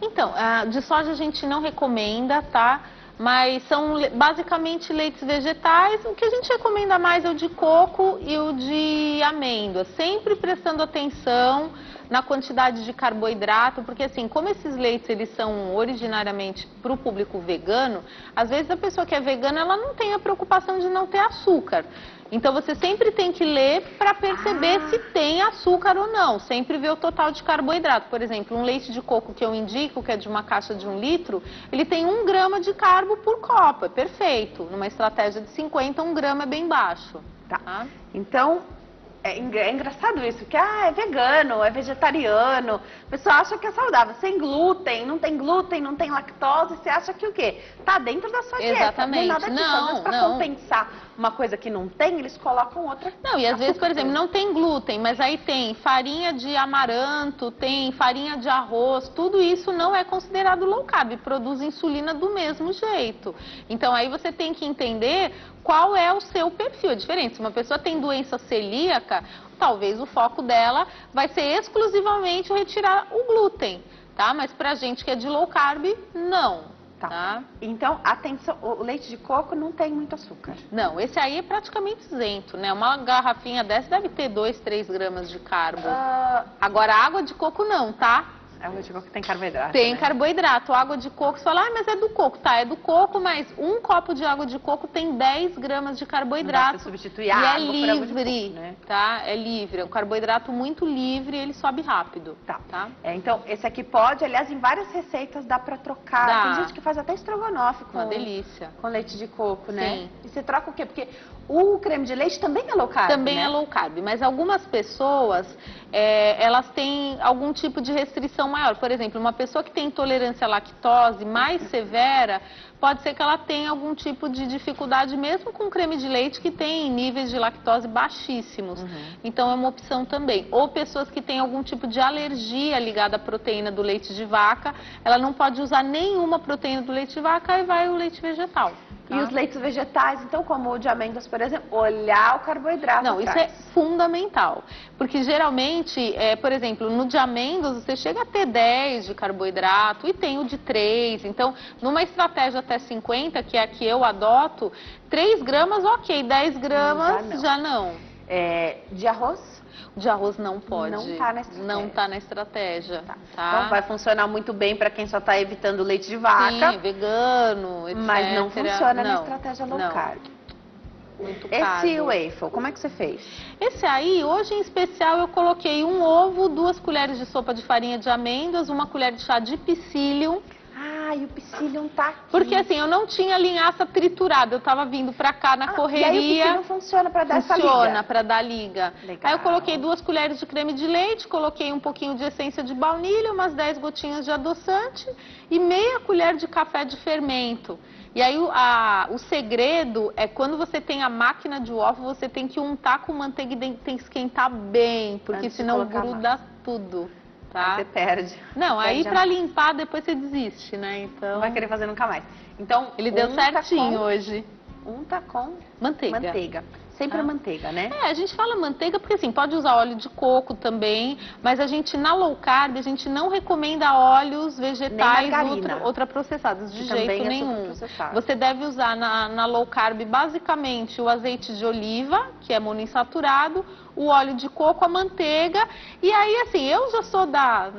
Então, de soja a gente não recomenda, tá? Mas são basicamente leites vegetais. O que a gente recomenda mais é o de coco e o de amêndoa. Sempre prestando atenção na quantidade de carboidrato, porque assim, como esses leites eles são originariamente para o público vegano, às vezes a pessoa que é vegana, ela não tem a preocupação de não ter açúcar. Então você sempre tem que ler para perceber se tem açúcar ou não, sempre ver o total de carboidrato. Por exemplo, um leite de coco que eu indico, que é de uma caixa de 1 litro, ele tem 1 grama de carbo por copo, é perfeito. Numa estratégia de 50, 1 grama é bem baixo. Tá. Então, é engraçado isso, que é vegano, é vegetariano, a pessoa acha que é saudável, sem glúten, não tem lactose, você acha que o quê? Tá dentro da sua dieta. Exatamente. Não é nada disso. Às vezes, pra compensar uma coisa que não tem, eles colocam outra. Não, e às vezes, por exemplo, não tem glúten, mas aí tem farinha de amaranto, tem farinha de arroz, tudo isso não é considerado low carb, produz insulina do mesmo jeito. Então aí você tem que entender qual é o seu perfil. É diferente, se uma pessoa tem doença celíaca, talvez o foco dela vai ser exclusivamente retirar o glúten, tá? Mas pra gente que é de low carb, não. Tá. Então, atenção, o leite de coco não tem muito açúcar. Não, esse aí é praticamente isento, né? Uma garrafinha dessa deve ter 2, 3 gramas de carbo. Agora, água de coco não, tá? Água de coco tem carboidrato, Tem, né? carboidrato. Água de coco, você fala, mas é do coco. Tá, é do coco, mas 1 copo de água de coco tem 10 gramas de carboidrato. Não dá pra substituir a água por água de coco, né? Tá? É livre. É um carboidrato muito livre e ele sobe rápido. Tá. Então, esse aqui pode, aliás, em várias receitas dá pra trocar. Dá. Tem gente que faz até estrogonofe com, Uma delícia. Com leite de coco, né? Sim. E você troca o quê? Porque o creme de leite também é low carb, Também né? é low carb, mas algumas pessoas, elas têm algum tipo de restrição maior. Por exemplo, uma pessoa que tem intolerância à lactose mais severa, pode ser que ela tenha algum tipo de dificuldade mesmo com creme de leite que tem níveis de lactose baixíssimos. Então é uma opção também. Ou pessoas que têm algum tipo de alergia ligada à proteína do leite de vaca, ela não pode usar nenhuma proteína do leite de vaca e vai o leite vegetal. Tá? E os leites vegetais, então, como o de amêndoas, por exemplo, olhar o carboidrato Não, atrás. isso é fundamental. Porque geralmente, por exemplo, no de amêndoas você chega a ter 10 de carboidrato e tem o de 3. Então, numa estratégia até 50, que é a que eu adoto, 3 gramas, ok, 10 gramas já não. De arroz? De arroz não pode. Não tá na estratégia. Não tá na estratégia. Tá. Então vai funcionar muito bem para quem só está evitando leite de vaca. Sim, vegano, etc. Mas não funciona na estratégia low carb. Muito caro. Esse waffle, como é que você fez? Esse aí, hoje em especial, eu coloquei 1 ovo, 2 colheres de sopa de farinha de amêndoas, 1 colher de chá de psyllium. E o psyllium tá aqui. Porque assim, eu não tinha linhaça triturada, eu tava vindo pra cá na correria. E aí o psyllium funciona pra dar essa liga? Funciona pra dar liga. Legal. Aí eu coloquei 2 colheres de creme de leite, coloquei um pouquinho de essência de baunilha, umas 10 gotinhas de adoçante e meia colher de café de fermento. E aí o segredo é quando você tem a máquina de waffle, você tem que untar com manteiga e tem que esquentar bem, porque senão gruda tudo. Tá? Aí você perde. Não, aí pra limpar depois você desiste, né? Então... Não vai querer fazer nunca mais. Então, ele deu certinho hoje. Unta com manteiga. Sempre manteiga, né? A gente fala manteiga porque assim, pode usar óleo de coco também, mas a gente na low carb, a gente não recomenda óleos vegetais ultraprocessados, de jeito nenhum. Você deve usar na low carb basicamente o azeite de oliva, que é monoinsaturado, o óleo de coco, a manteiga, e aí assim, eu já sou da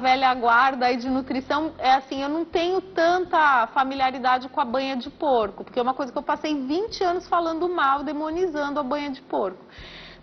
velha guarda aí de nutrição, assim, eu não tenho tanta familiaridade com a banha de porco, porque é uma coisa que eu passei 20 anos falando mal, demonizando a banha de porco.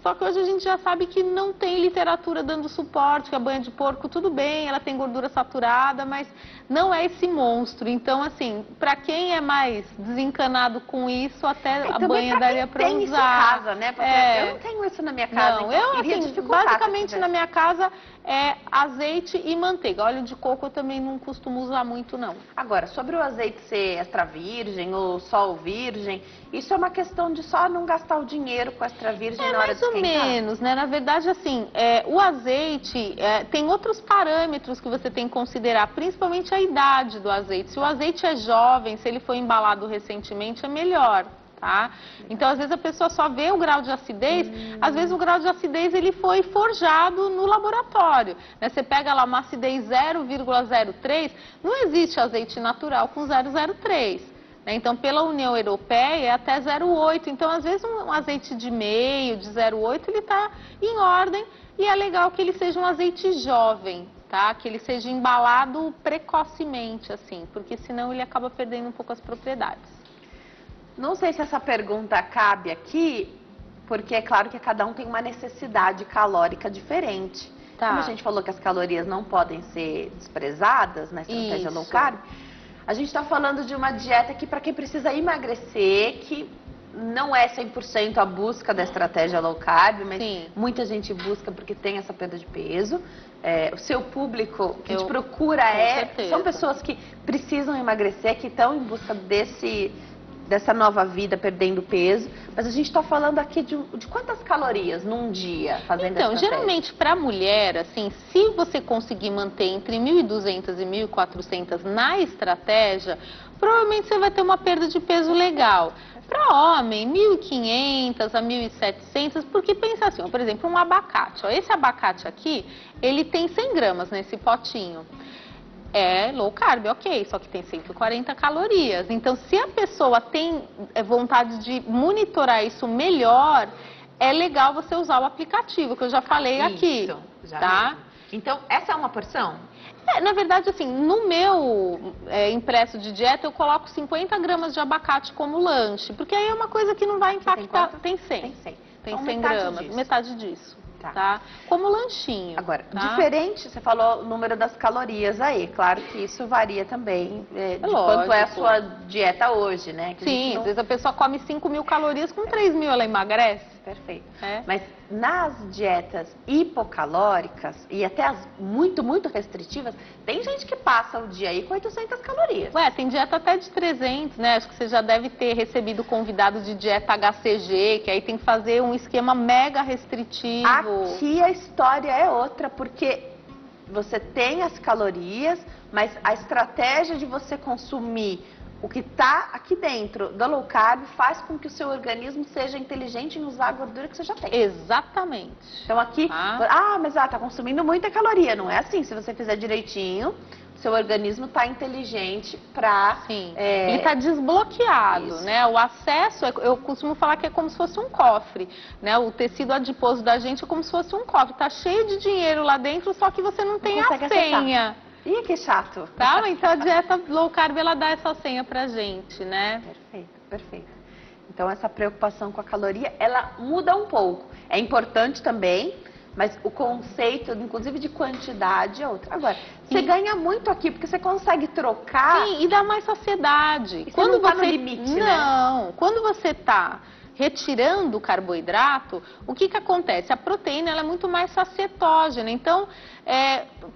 Só que hoje a gente já sabe que não tem literatura dando suporte, que a banha de porco, tudo bem, ela tem gordura saturada, mas não é esse monstro. Então, assim, pra quem é mais desencanado com isso, até a banha daria pra usar. Tem isso em casa, né? Porque eu não tenho isso na minha casa. Não, então eu, assim, basicamente na minha casa é azeite e manteiga. Óleo de coco eu também não costumo usar muito, não. Agora, sobre o azeite ser extra virgem ou sol virgem, isso é uma questão de só não gastar o dinheiro com extra virgem na hora de esquentar? Mais ou menos, né? Na verdade, assim, o azeite tem outros parâmetros que você tem que considerar, principalmente a idade do azeite. Se o azeite é jovem, se ele foi embalado recentemente, é melhor. Tá? Então, às vezes a pessoa só vê o grau de acidez, às vezes o grau de acidez ele foi forjado no laboratório, né? Você pega lá uma acidez 0,03, não existe azeite natural com 0,03. Então, pela União Europeia, é até 0,8. Então, às vezes, um azeite de meio, de 0,8, ele está em ordem. E é legal que ele seja um azeite jovem, tá? Que ele seja embalado precocemente, assim, porque senão ele acaba perdendo um pouco as propriedades. Não sei se essa pergunta cabe aqui, porque é claro que cada um tem uma necessidade calórica diferente. Tá. Como a gente falou que as calorias não podem ser desprezadas na estratégia low carb, a gente está falando de uma dieta que para quem precisa emagrecer, que não é 100% a busca da estratégia low carb, mas muita gente busca porque tem essa perda de peso. O seu público que te procura são pessoas que precisam emagrecer, que estão em busca dessa nova vida, perdendo peso. Mas a gente está falando aqui de quantas calorias num dia fazendo Então, geralmente para a mulher, assim, se você conseguir manter entre 1.200 e 1.400 na estratégia, provavelmente você vai ter uma perda de peso legal. Para homem, 1.500 a 1.700, porque pensa assim, ó, por exemplo, um abacate. Ó, esse abacate aqui, ele tem 100 gramas nesse potinho. É low carb, ok, só que tem 140 calorias. Então, se a pessoa tem vontade de monitorar isso melhor, é legal você usar o aplicativo, que eu já falei aqui. Já tá? mesmo. Então, essa é uma porção? Na verdade, assim, no meu impresso de dieta, eu coloco 50 gramas de abacate como lanche, porque aí é uma coisa que não vai impactar. Tem 100. Tem 100. Tem então, 100 gramas, metade disso. Tá. Como lanchinho. Agora, tá? diferente, você falou o número das calorias aí. Claro que isso varia também de lógico. Quanto é a sua dieta hoje, né? Que Sim, às vezes a pessoa come 5.000 calorias, com 3.000 ela emagrece. Perfeito. Mas nas dietas hipocalóricas e até as muito restritivas, tem gente que passa o dia aí com 800 calorias. Tem dieta até de 300, né? Acho que você já deve ter recebido convidado de dieta HCG, que aí tem que fazer um esquema mega restritivo. Aqui a história é outra, porque você tem as calorias, mas a estratégia de você consumir o que está aqui dentro da low carb faz com que o seu organismo seja inteligente em usar a gordura que você já tem. Exatamente. Então aqui, mas tá consumindo muita caloria. Não é assim, se você fizer direitinho, seu organismo está inteligente para... ele está desbloqueado, né? O acesso, eu costumo falar que é como se fosse um cofre, né? O tecido adiposo da gente é como se fosse um cofre. Tá cheio de dinheiro lá dentro, só que você não tem a senha. Ih, que chato. Tá? Então a dieta low carb, ela dá essa senha pra gente, né? Perfeito. Então essa preocupação com a caloria, ela muda um pouco. É importante também, mas o conceito, inclusive de quantidade, é outro. Agora, você ganha muito aqui, porque você consegue trocar... Sim, e dá mais saciedade. E quando você não tá no limite, Não, quando você tá retirando o carboidrato, o que acontece? A proteína ela é muito mais sacietógena. Então,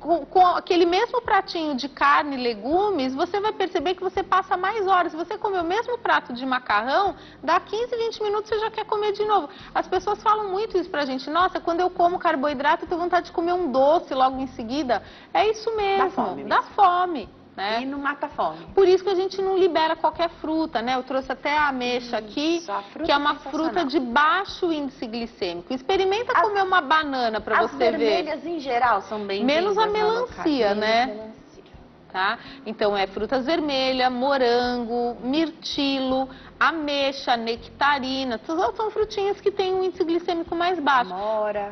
com aquele mesmo pratinho de carne e legumes, você vai perceber que você passa mais horas. Se você comer o mesmo prato de macarrão, dá 15, 20 minutos você já quer comer de novo. As pessoas falam muito isso pra gente. Nossa, quando eu como carboidrato, eu tenho vontade de comer um doce logo em seguida. É isso mesmo. Dá fome. Né? E não mata a fome. Por isso que a gente não libera qualquer fruta, né? Eu trouxe até a ameixa aqui, que é uma fruta de baixo índice glicêmico. Experimenta comer uma banana para você ver. As vermelhas em geral são bem menos a melancia, né? Tá? Então frutas vermelhas, morango, mirtilo, ameixa, nectarina, são frutinhas que têm um índice glicêmico mais baixo.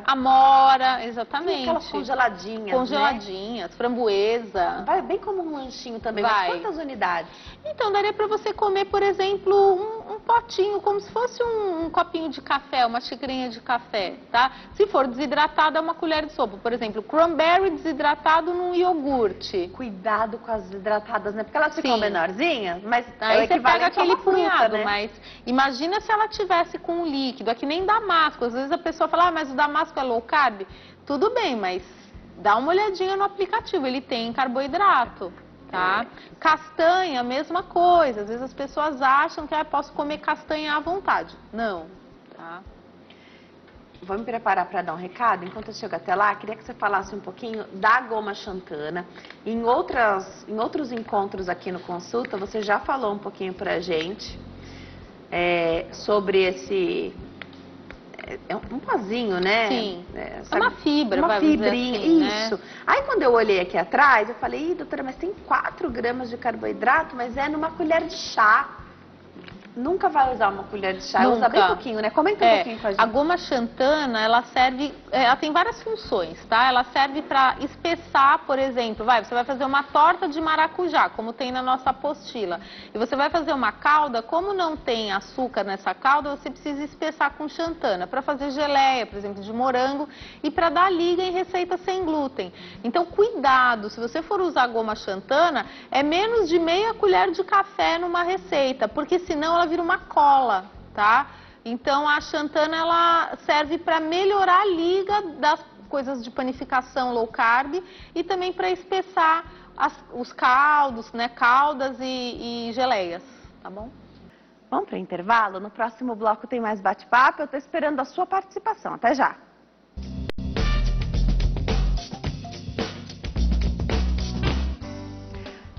Amora, exatamente. E aquelas congeladinhas, Congeladinhas, framboesa. Vai bem como um lanchinho também, mas quantas unidades? Então, daria para você comer, por exemplo, um potinho, como se fosse um copinho de café, uma xicrinha de café, tá? Se for desidratado, é uma colher de sopa. Por exemplo, cranberry desidratado num iogurte. Cuidado com as desidratadas, né? Porque elas ficam menorzinhas, mas aí você pega aquele punhado, mas imagina se ela tivesse com um líquido, é que nem damasco. Às vezes a pessoa fala, mas o damasco é low carb? Tudo bem, mas dá uma olhadinha no aplicativo, ele tem carboidrato. Tá? Castanha, mesma coisa. Às vezes as pessoas acham que posso comer castanha à vontade. Não, tá? Vou me preparar para dar um recado. Enquanto eu chego até lá, queria que você falasse um pouquinho da goma xantana. Em outros encontros aqui no Consulta, você já falou um pouquinho pra gente sobre esse... É um pozinho, né? Sim. É uma fibra, uma fibrinha, assim, isso. Né? Aí quando eu olhei aqui atrás, eu falei, doutora, mas tem 4 gramas de carboidrato, mas é numa colher de chá. nunca vai usar uma colher de chá, Nunca. usa bem pouquinho, né? Comenta um pouquinho com a gente. A goma xantana, ela serve, ela tem várias funções, tá? Ela serve para espessar, por exemplo, você vai fazer uma torta de maracujá, como tem na nossa apostila. E você vai fazer uma calda, como não tem açúcar nessa calda, você precisa espessar com xantana, para fazer geleia, por exemplo, de morango, e para dar liga em receitas sem glúten. Então, cuidado, se você for usar goma xantana, é menos de meia colher de café numa receita, porque senão ela vira uma cola, tá? Então a xantana ela serve para melhorar a liga das coisas de panificação low carb e também para espessar os caldos, né? Caldas e geleias, tá bom? Vamos para o intervalo? No próximo bloco tem mais bate-papo. Eu estou esperando a sua participação. Até já!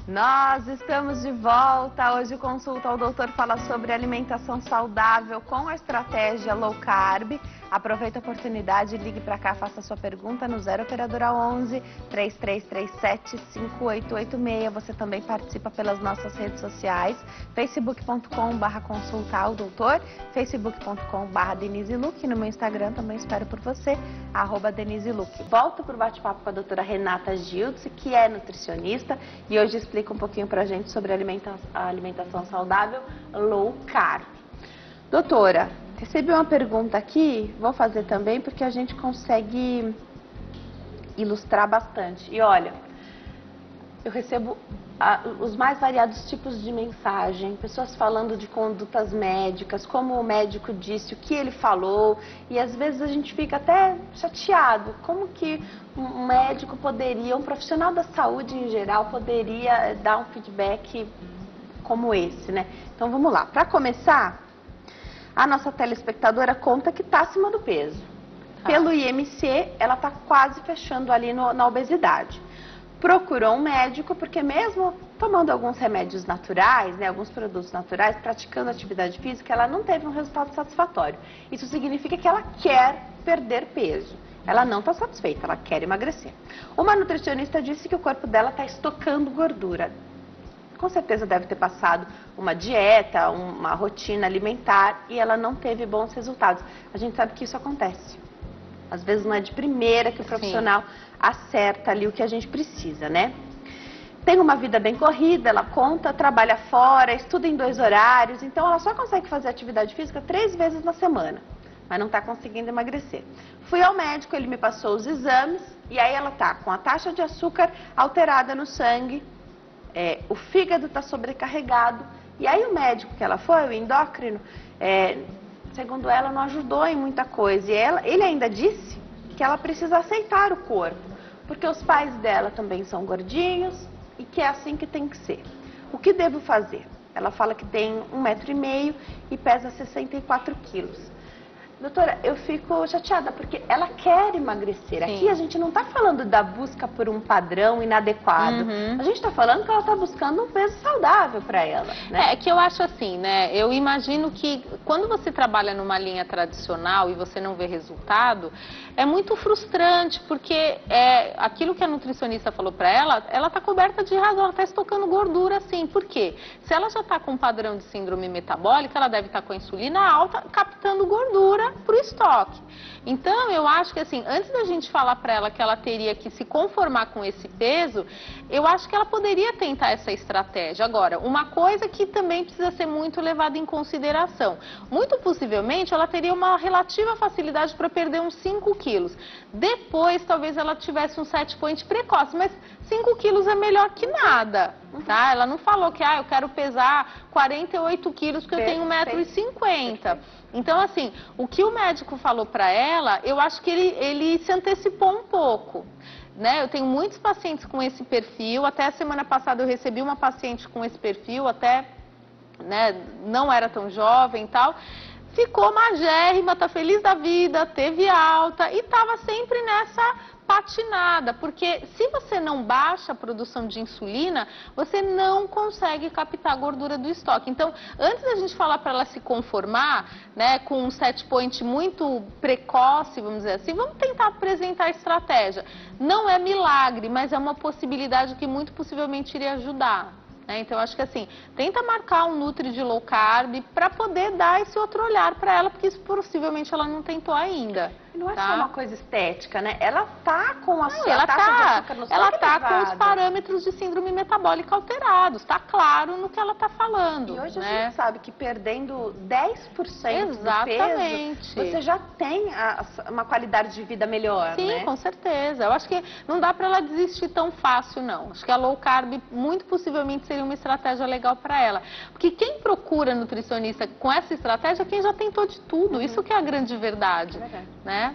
Nós estamos de volta. Hoje o Consulta ao Doutor fala sobre alimentação saudável com a estratégia low carb. Aproveita a oportunidade, ligue para cá, faça sua pergunta no 0 operadora 11 3337 5886. Você também participa pelas nossas redes sociais, facebook.com/consultaodoutor, facebook.com/Denise Luque. No meu Instagram também espero por você, @Denise Luque. Volto para o bate-papo com a doutora Renata Giltz, que é nutricionista, e hoje explica um pouquinho para a gente sobre a alimentação saudável low carb. Doutora, recebi uma pergunta aqui, vou fazer também porque a gente consegue ilustrar bastante. E olha, eu recebo os mais variados tipos de mensagem, pessoas falando de condutas médicas, como o médico disse, o que ele falou, e às vezes a gente fica até chateado, como que um médico poderia, um profissional da saúde em geral, poderia dar um feedback como esse, né? Então vamos lá, para começar, a nossa telespectadora conta que está acima do peso. Pelo IMC, ela está quase fechando ali na obesidade. Procurou um médico, porque mesmo tomando alguns remédios naturais, né, alguns produtos naturais, praticando atividade física, ela não teve um resultado satisfatório. Isso significa que ela quer perder peso. Ela não está satisfeita, ela quer emagrecer. Uma nutricionista disse que o corpo dela está estocando gordura. Com certeza deve ter passado uma dieta, uma rotina alimentar e ela não teve bons resultados. A gente sabe que isso acontece. Às vezes não é de primeira que o profissional acerta ali o que a gente precisa, né? Tem uma vida bem corrida, ela conta, trabalha fora, estuda em 2 horários, então ela só consegue fazer atividade física 3 vezes na semana, mas não está conseguindo emagrecer. Fui ao médico, ele me passou os exames e aí ela tá com a taxa de açúcar alterada no sangue, o fígado está sobrecarregado, e aí o médico que ela foi, o endócrino, segundo ela, não ajudou em muita coisa. E ele ainda disse que ela precisa aceitar o corpo, porque os pais dela também são gordinhos e que é assim que tem que ser. O que devo fazer? Ela fala que tem 1,5 m e pesa 64 quilos. Doutora, eu fico chateada porque ela quer emagrecer. Sim. Aqui a gente não está falando da busca por um padrão inadequado. A gente está falando que ela está buscando um peso saudável para ela, né? É que eu acho assim, né? Eu imagino que quando você trabalha numa linha tradicional e você não vê resultado, é muito frustrante, porque aquilo que a nutricionista falou para ela está coberta de razão, ela está estocando gordura assim. Por quê? Se ela já está com um padrão de síndrome metabólica, ela deve estar com a insulina alta, captando gordura para o estoque. Então, eu acho que assim, antes da gente falar para ela que ela teria que se conformar com esse peso, eu acho que ela poderia tentar essa estratégia. Agora, uma coisa que também precisa ser muito levada em consideração. Muito possivelmente, ela teria uma relativa facilidade para perder uns 5 quilos. Depois, talvez ela tivesse um set point precoce, mas 5 quilos é melhor que nada, tá? Ela não falou que, eu quero pesar 48 quilos porque eu tenho 1,50 m. Então, assim, o que o médico falou para ela, eu acho que ele se antecipou um pouco, né? Eu tenho muitos pacientes com esse perfil, até a semana passada eu recebi uma paciente com esse perfil, até, né, não era tão jovem e tal, ficou magérrima, tá feliz da vida, teve alta e tava sempre nessa patinada, porque se você não baixa a produção de insulina, você não consegue captar a gordura do estoque. Então, antes da gente falar para ela se conformar, né, com um set point muito precoce, vamos dizer assim, vamos tentar apresentar a estratégia. Não é milagre, mas é uma possibilidade que muito possivelmente iria ajudar. Então, acho que assim, tenta marcar um Nutri de low carb para poder dar esse outro olhar para ela, porque isso possivelmente ela não tentou ainda. Não é só uma coisa estética, né? Ela tá com a ela taxa de açúcar no sangue ela tá com elevada. os parâmetros de síndrome metabólica alterados, tá claro no que ela tá falando. E hoje a né? gente sabe que perdendo 10% Exatamente. do peso, você já tem uma qualidade de vida melhor, Sim, né? com certeza. Eu acho que não dá para ela desistir tão fácil, não. Acho que a low carb, muito possivelmente, seria uma estratégia legal para ela. Porque quem procura nutricionista com essa estratégia é quem já tentou de tudo. Isso que é a grande verdade, né?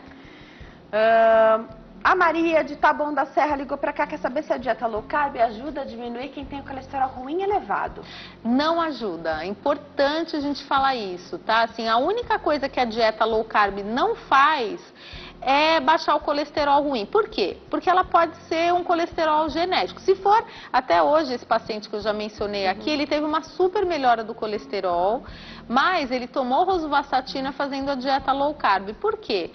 A Maria de Taboão da Serra ligou para cá, quer saber se a dieta low carb ajuda a diminuir quem tem o colesterol ruim elevado. Não ajuda. É importante a gente falar isso, tá? Assim, a única coisa que a dieta low carb não faz é baixar o colesterol ruim. Por quê? Porque ela pode ser um colesterol genético. Se for, até hoje, esse paciente que eu já mencionei aqui, ele teve uma super melhora do colesterol, mas ele tomou rosuvastatina fazendo a dieta low carb. Por quê?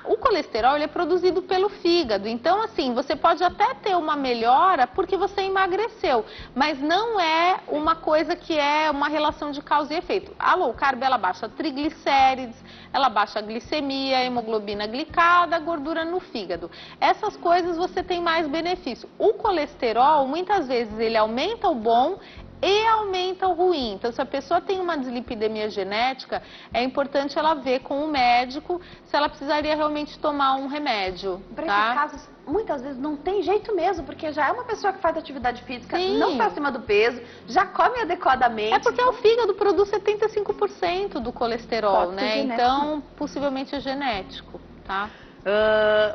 O colesterol ele é produzido pelo fígado, então assim, você pode até ter uma melhora porque você emagreceu, mas não é uma coisa que é uma relação de causa e efeito. A low carb ela baixa triglicérides, ela baixa a glicemia, a hemoglobina glicada, a gordura no fígado. Essas coisas você tem mais benefício. O colesterol, muitas vezes, ele aumenta o bom e aumenta o ruim. Então, se a pessoa tem uma dislipidemia genética, é importante ela ver com o médico se ela precisaria realmente tomar um remédio. Para esses casos, muitas vezes não tem jeito mesmo, porque já é uma pessoa que faz atividade física, não está acima do peso, já come adequadamente. É porque o fígado produz 75% do colesterol, né? Então, possivelmente é genético, tá?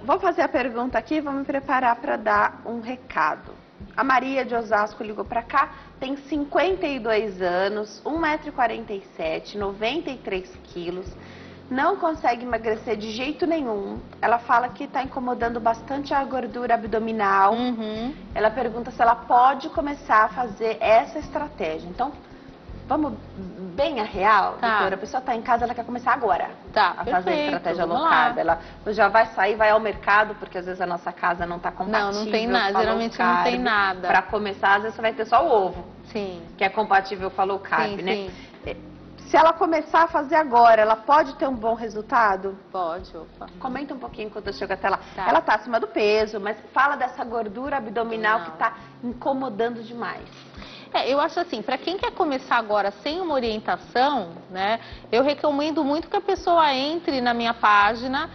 Vou fazer a pergunta aqui, vou me preparar para dar um recado. A Maria de Osasco ligou para cá, tem 52 anos, 1,47 m, 93 quilos, não consegue emagrecer de jeito nenhum. Ela fala que está incomodando bastante a gordura abdominal. Ela pergunta se ela pode começar a fazer essa estratégia. Então, vamos bem a real, doutora? A pessoa está em casa, ela quer começar agora a fazer a estratégia low carb. Ela já vai sair, vai ao mercado, porque às vezes a nossa casa não está compatível. Não tem nada, geralmente não tem nada. Para começar, às vezes você vai ter só o ovo, que é compatível com a low carb, né? Se ela começar a fazer agora, ela pode ter um bom resultado? Pode, opa. Comenta um pouquinho enquanto eu chego até lá. Ela está acima do peso, mas fala dessa gordura abdominal que está incomodando demais. Eu acho assim, para quem quer começar agora sem uma orientação, né, eu recomendo muito que a pessoa entre na minha página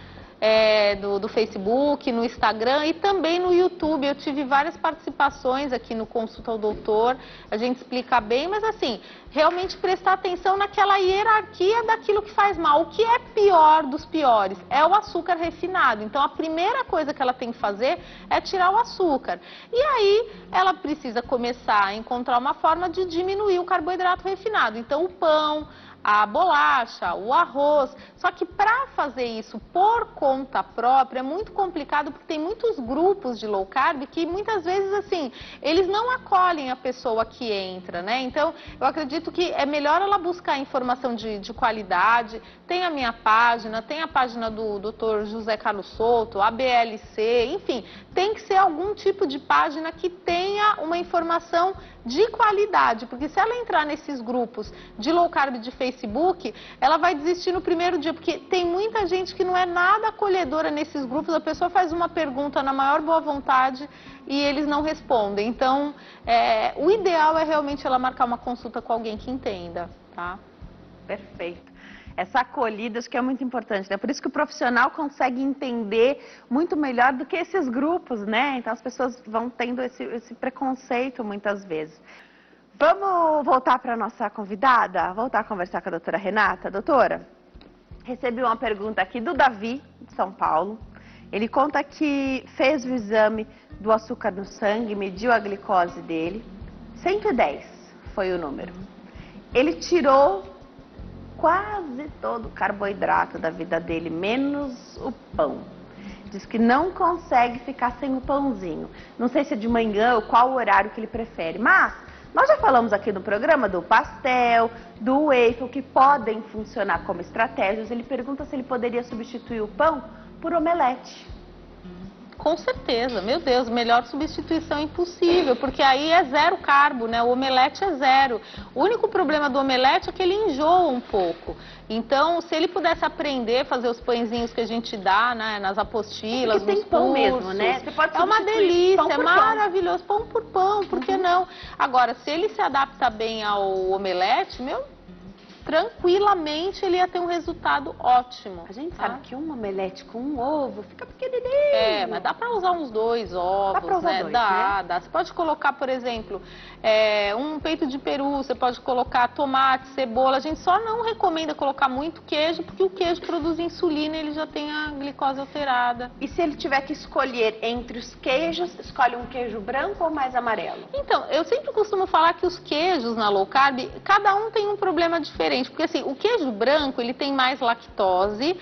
do Facebook, no Instagram e também no YouTube. Eu tive várias participações aqui no Consulta ao Doutor, a gente explica bem, mas assim, realmente prestar atenção naquela hierarquia daquilo que faz mal. O que é pior dos piores é o açúcar refinado. Então, a primeira coisa que ela tem que fazer é tirar o açúcar. E aí, ela precisa começar a encontrar uma forma de diminuir o carboidrato refinado. Então, o pão, a bolacha, o arroz. Só que para fazer isso por conta própria é muito complicado, porque tem muitos grupos de low carb que muitas vezes assim, eles não acolhem a pessoa que entra, né? Então, eu acredito que é melhor ela buscar informação de qualidade. Tem a minha página, tem a página do Dr. José Carlos Souto, a BLC, enfim, tem que ser algum tipo de página que tenha uma informação de qualidade, porque se ela entrar nesses grupos de low carb de Facebook, ela vai desistir no primeiro dia, porque tem muita gente que não é nada acolhedora nesses grupos. A pessoa faz uma pergunta na maior boa vontade e eles não respondem. Então, o ideal é realmente ela marcar uma consulta com alguém que entenda, tá? Perfeito. Essa acolhida acho que é muito importante, né? Por isso que o profissional consegue entender muito melhor do que esses grupos, né? Então as pessoas vão tendo esse preconceito muitas vezes. Vamos voltar para a nossa convidada? Voltar a conversar com a doutora Renata. Doutora, recebi uma pergunta aqui do Davi, de São Paulo. Ele conta que fez o exame do açúcar no sangue, mediu a glicose dele. 110 foi o número. Ele tirou quase todo o carboidrato da vida dele, menos o pão. Diz que não consegue ficar sem o pãozinho. Não sei se é de manhã ou qual horário que ele prefere, mas nós já falamos aqui no programa do pastel, do waffle, que podem funcionar como estratégias. Ele pergunta se ele poderia substituir o pão por omelete. Com certeza, meu Deus, melhor substituição impossível, porque aí é zero carbo, né? O omelete é zero. O único problema do omelete é que ele enjoa um pouco. Então, se ele pudesse aprender a fazer os pãezinhos que a gente dá, né, nas apostilas, nos tem pão cursos, mesmo, né? Você pode é uma delícia, é pão. maravilhoso, pão por pão, por que não? Agora, se ele se adapta bem ao omelete, tranquilamente ele ia ter um resultado ótimo. A gente sabe que um omelete com um ovo fica pequenininho. É, mas dá pra usar uns 2 ovos, dá pra usar né? dois, Dá. né? Você pode colocar, por exemplo, um peito de peru, você pode colocar tomate, cebola. A gente só não recomenda colocar muito queijo, porque o queijo produz insulina e ele já tem a glicose alterada. E se ele tiver que escolher entre os queijos, escolhe um queijo branco ou mais amarelo? Então, eu sempre costumo falar que os queijos na low carb, cada um tem um problema diferente. Porque assim, o queijo branco, ele tem mais lactose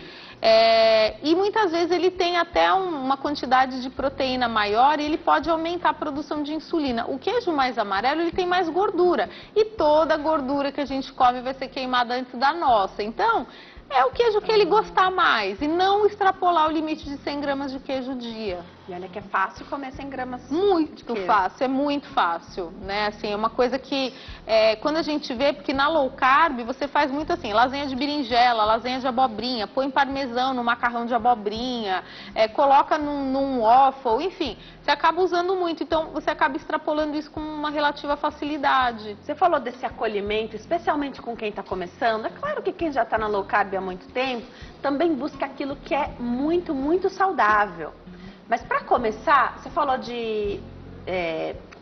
e muitas vezes ele tem até uma quantidade de proteína maior e ele pode aumentar a produção de insulina. O queijo mais amarelo, ele tem mais gordura. E toda a gordura que a gente come vai ser queimada antes da nossa. Então, é o queijo que ele gostar mais e não extrapolar o limite de 100 gramas de queijo dia. E olha que é fácil comer 100 gramas Muito fácil, é muito fácil, né? Assim, é uma coisa que quando a gente vê, porque na low carb você faz muito assim, lasanha de berinjela, lasanha de abobrinha, põe parmesão no macarrão de abobrinha, coloca num waffle, enfim, você acaba usando muito, então você acaba extrapolando isso com uma relativa facilidade. Você falou desse acolhimento, especialmente com quem está começando. É claro que quem já está na low carb há muito tempo também busca aquilo que é muito, muito saudável. Mas para começar, você falou de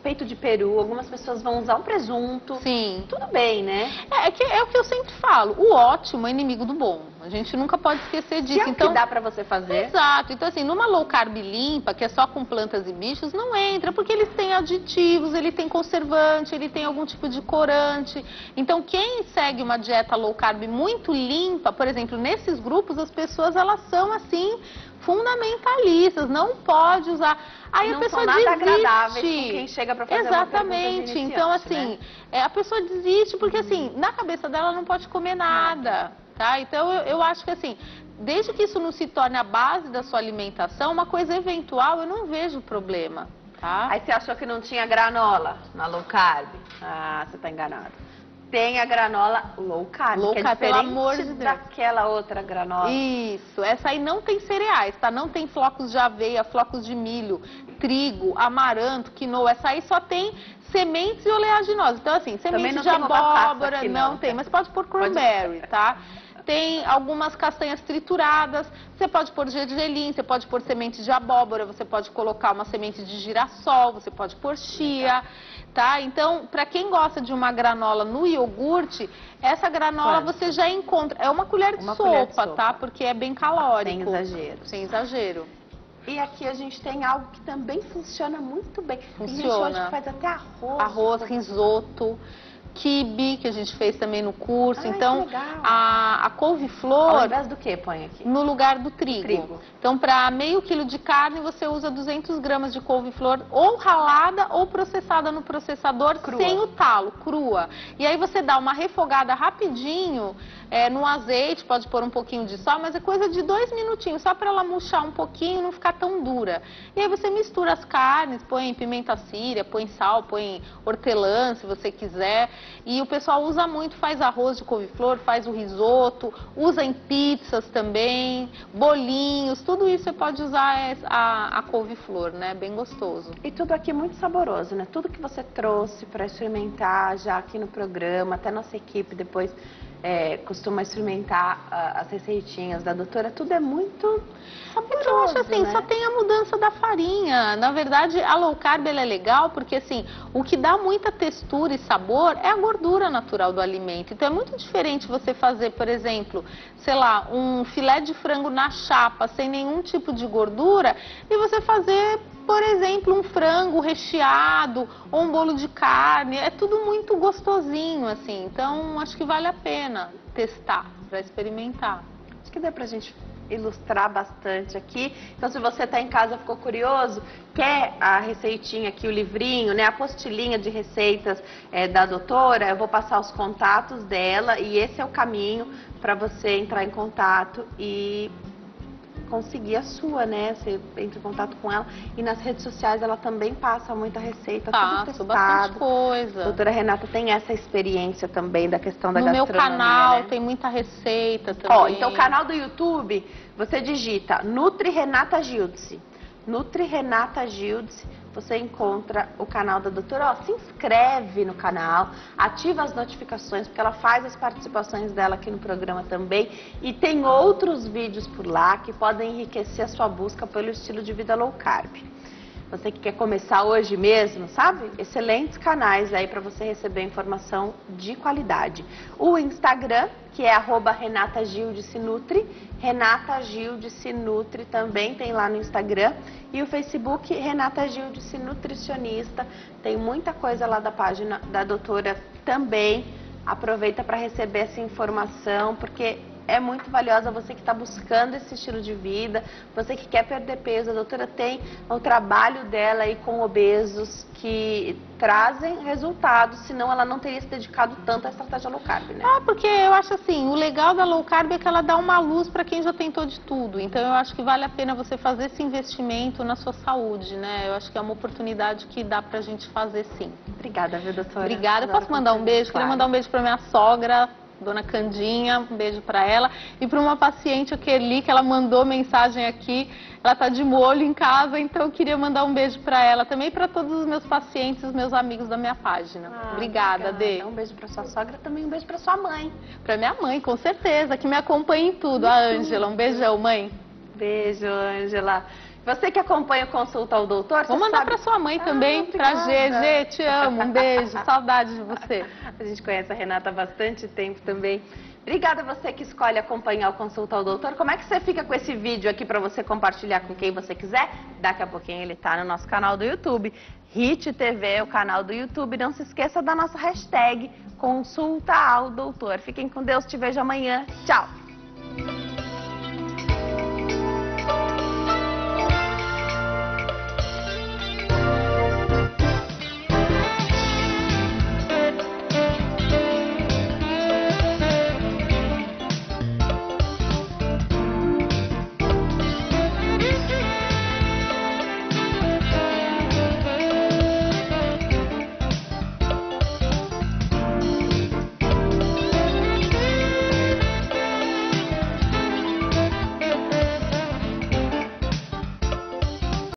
peito de peru, algumas pessoas vão usar um presunto. Sim. Tudo bem, né? É o que eu sempre falo, o ótimo é inimigo do bom. A gente nunca pode esquecer disso. Se é o que dá para você fazer. Exato. Então assim, numa low carb limpa, que é só com plantas e bichos, não entra, porque eles têm aditivos, ele tem conservante, ele tem algum tipo de corante. Então quem segue uma dieta low carb muito limpa, por exemplo, nesses grupos as pessoas elas são assim fundamentalistas, não pode usar. Aí não a pessoa são nada desiste. agradáveis com quem chega para fazer Exatamente. Uma então assim, né? A pessoa desiste porque assim, na cabeça dela não pode comer nada, tá? Então eu acho que assim, desde que isso não se torne a base da sua alimentação, uma coisa eventual, eu não vejo problema, tá? Aí você achou que não tinha granola na low carb? Ah, você tá enganado. Tem a granola low carb, Low que é carb, pelo diferente amor de Deus. daquela outra granola. Isso, essa aí não tem cereais, tá? Não tem flocos de aveia, flocos de milho, trigo, amaranto, quinoa. Essa aí só tem sementes e oleaginosas. Então assim, semente de abóbora, não tem, mas pode pôr cranberry, tá? Tem algumas castanhas trituradas, você pode pôr gergelim, você pode pôr semente de abóbora, você pode colocar uma semente de girassol, você pode pôr chia, tá? Então, para quem gosta de uma granola no iogurte, essa granola você já encontra, é uma colher de sopa, tá? Porque é bem calórico. Sem exagero. Sem exagero. E aqui a gente tem algo que também funciona muito bem. Funciona. Tem gente hoje que faz até arroz. Arroz, risoto. Quibe, que a gente fez também no curso. Ai, então, que legal. a couve-flor... Ao invés do que põe aqui? No lugar do trigo. Então, para meio quilo de carne, você usa 200 gramas de couve-flor ou ralada ou processada no processador, crua. Sem o talo, crua. E aí você dá uma refogada rapidinho no azeite, pode pôr um pouquinho de sal, mas é coisa de 2 minutinhos, só para ela murchar um pouquinho e não ficar tão dura. E aí você mistura as carnes, põe pimenta síria, põe sal, põe hortelã, se você quiser. E o pessoal usa muito, faz arroz de couve-flor, faz o risoto, usa em pizzas também, bolinhos, tudo isso você pode usar a couve-flor, né? Bem gostoso. E tudo aqui muito saboroso, né? Tudo que você trouxe para experimentar já aqui no programa, até nossa equipe depois costuma experimentar as receitinhas da doutora, tudo é muito saboroso, eu acho assim, né? Só tem a mudança da farinha. Na verdade, a low carb ela é legal porque assim, o que dá muita textura e sabor é a gordura natural do alimento. Então é muito diferente você fazer, por exemplo, sei lá, um filé de frango na chapa sem nenhum tipo de gordura e você fazer, por exemplo, um frango recheado ou um bolo de carne. É tudo muito gostosinho, assim. Então, acho que vale a pena testar, para experimentar. Acho que dá pra gente ilustrar bastante aqui. Então, se você está em casa, ficou curioso, quer a receitinha aqui, o livrinho, né, a apostilinha de receitas da doutora, eu vou passar os contatos dela e esse é o caminho para você entrar em contato e conseguir a sua, né? Você entra em contato com ela. E nas redes sociais ela também passa muita receita, tudo testado. Bastante coisa. A doutora Renata tem essa experiência também da questão da gastronomia, No meu canal, né? tem muita receita também. Ó, então o canal do YouTube, você digita Nutri Renata Gildes. Nutri Renata Gildes, você encontra o canal da doutora. Ó, se inscreve no canal, ativa as notificações, porque ela faz as participações dela aqui no programa também. E tem outros vídeos por lá que podem enriquecer a sua busca pelo estilo de vida low carb. Você que quer começar hoje mesmo, sabe? Excelentes canais aí para você receber informação de qualidade. O Instagram, que é @RenataGildeseNutri, Renata Gildes Nutri também tem lá no Instagram. E o Facebook, Renata Gildes Nutricionista. Tem muita coisa lá da página da doutora também. Aproveita para receber essa informação, porque é muito valiosa. Você que está buscando esse estilo de vida, você que quer perder peso. A doutora tem o trabalho dela aí com obesos que trazem resultados, senão ela não teria se dedicado tanto à estratégia low carb, né? Porque eu acho assim, o legal da low carb é que ela dá uma luz para quem já tentou de tudo. Então eu acho que vale a pena você fazer esse investimento na sua saúde, né? Eu acho que é uma oportunidade que dá pra gente fazer, sim. Obrigada, viu, doutora? Obrigada. Posso mandar um beijo? Claro. Queria mandar um beijo pra minha sogra, Dona Candinha, um beijo para ela. E para uma paciente, a Kerli, que ela mandou mensagem aqui, ela tá de molho em casa, então eu queria mandar um beijo para ela também, e para todos os meus pacientes, os meus amigos da minha página. Obrigada, Dê. Um beijo para sua sogra, também um beijo para sua mãe. Para minha mãe, com certeza, que me acompanha em tudo. A Ângela, um beijão, mãe. Beijo, Ângela. Você que acompanha o Consulta ao Doutor, vou mandar para sua mãe também, para Gê. Gê, te amo, um beijo, saudade de você. A gente conhece a Renata há bastante tempo também. Obrigada a você que escolhe acompanhar o Consulta ao Doutor. Como é que você fica com esse vídeo aqui para você compartilhar com quem você quiser? Daqui a pouquinho ele tá no nosso canal do YouTube. Hit TV é o canal do YouTube. Não se esqueça da nossa hashtag Consulta ao Doutor. Fiquem com Deus, te vejo amanhã. Tchau!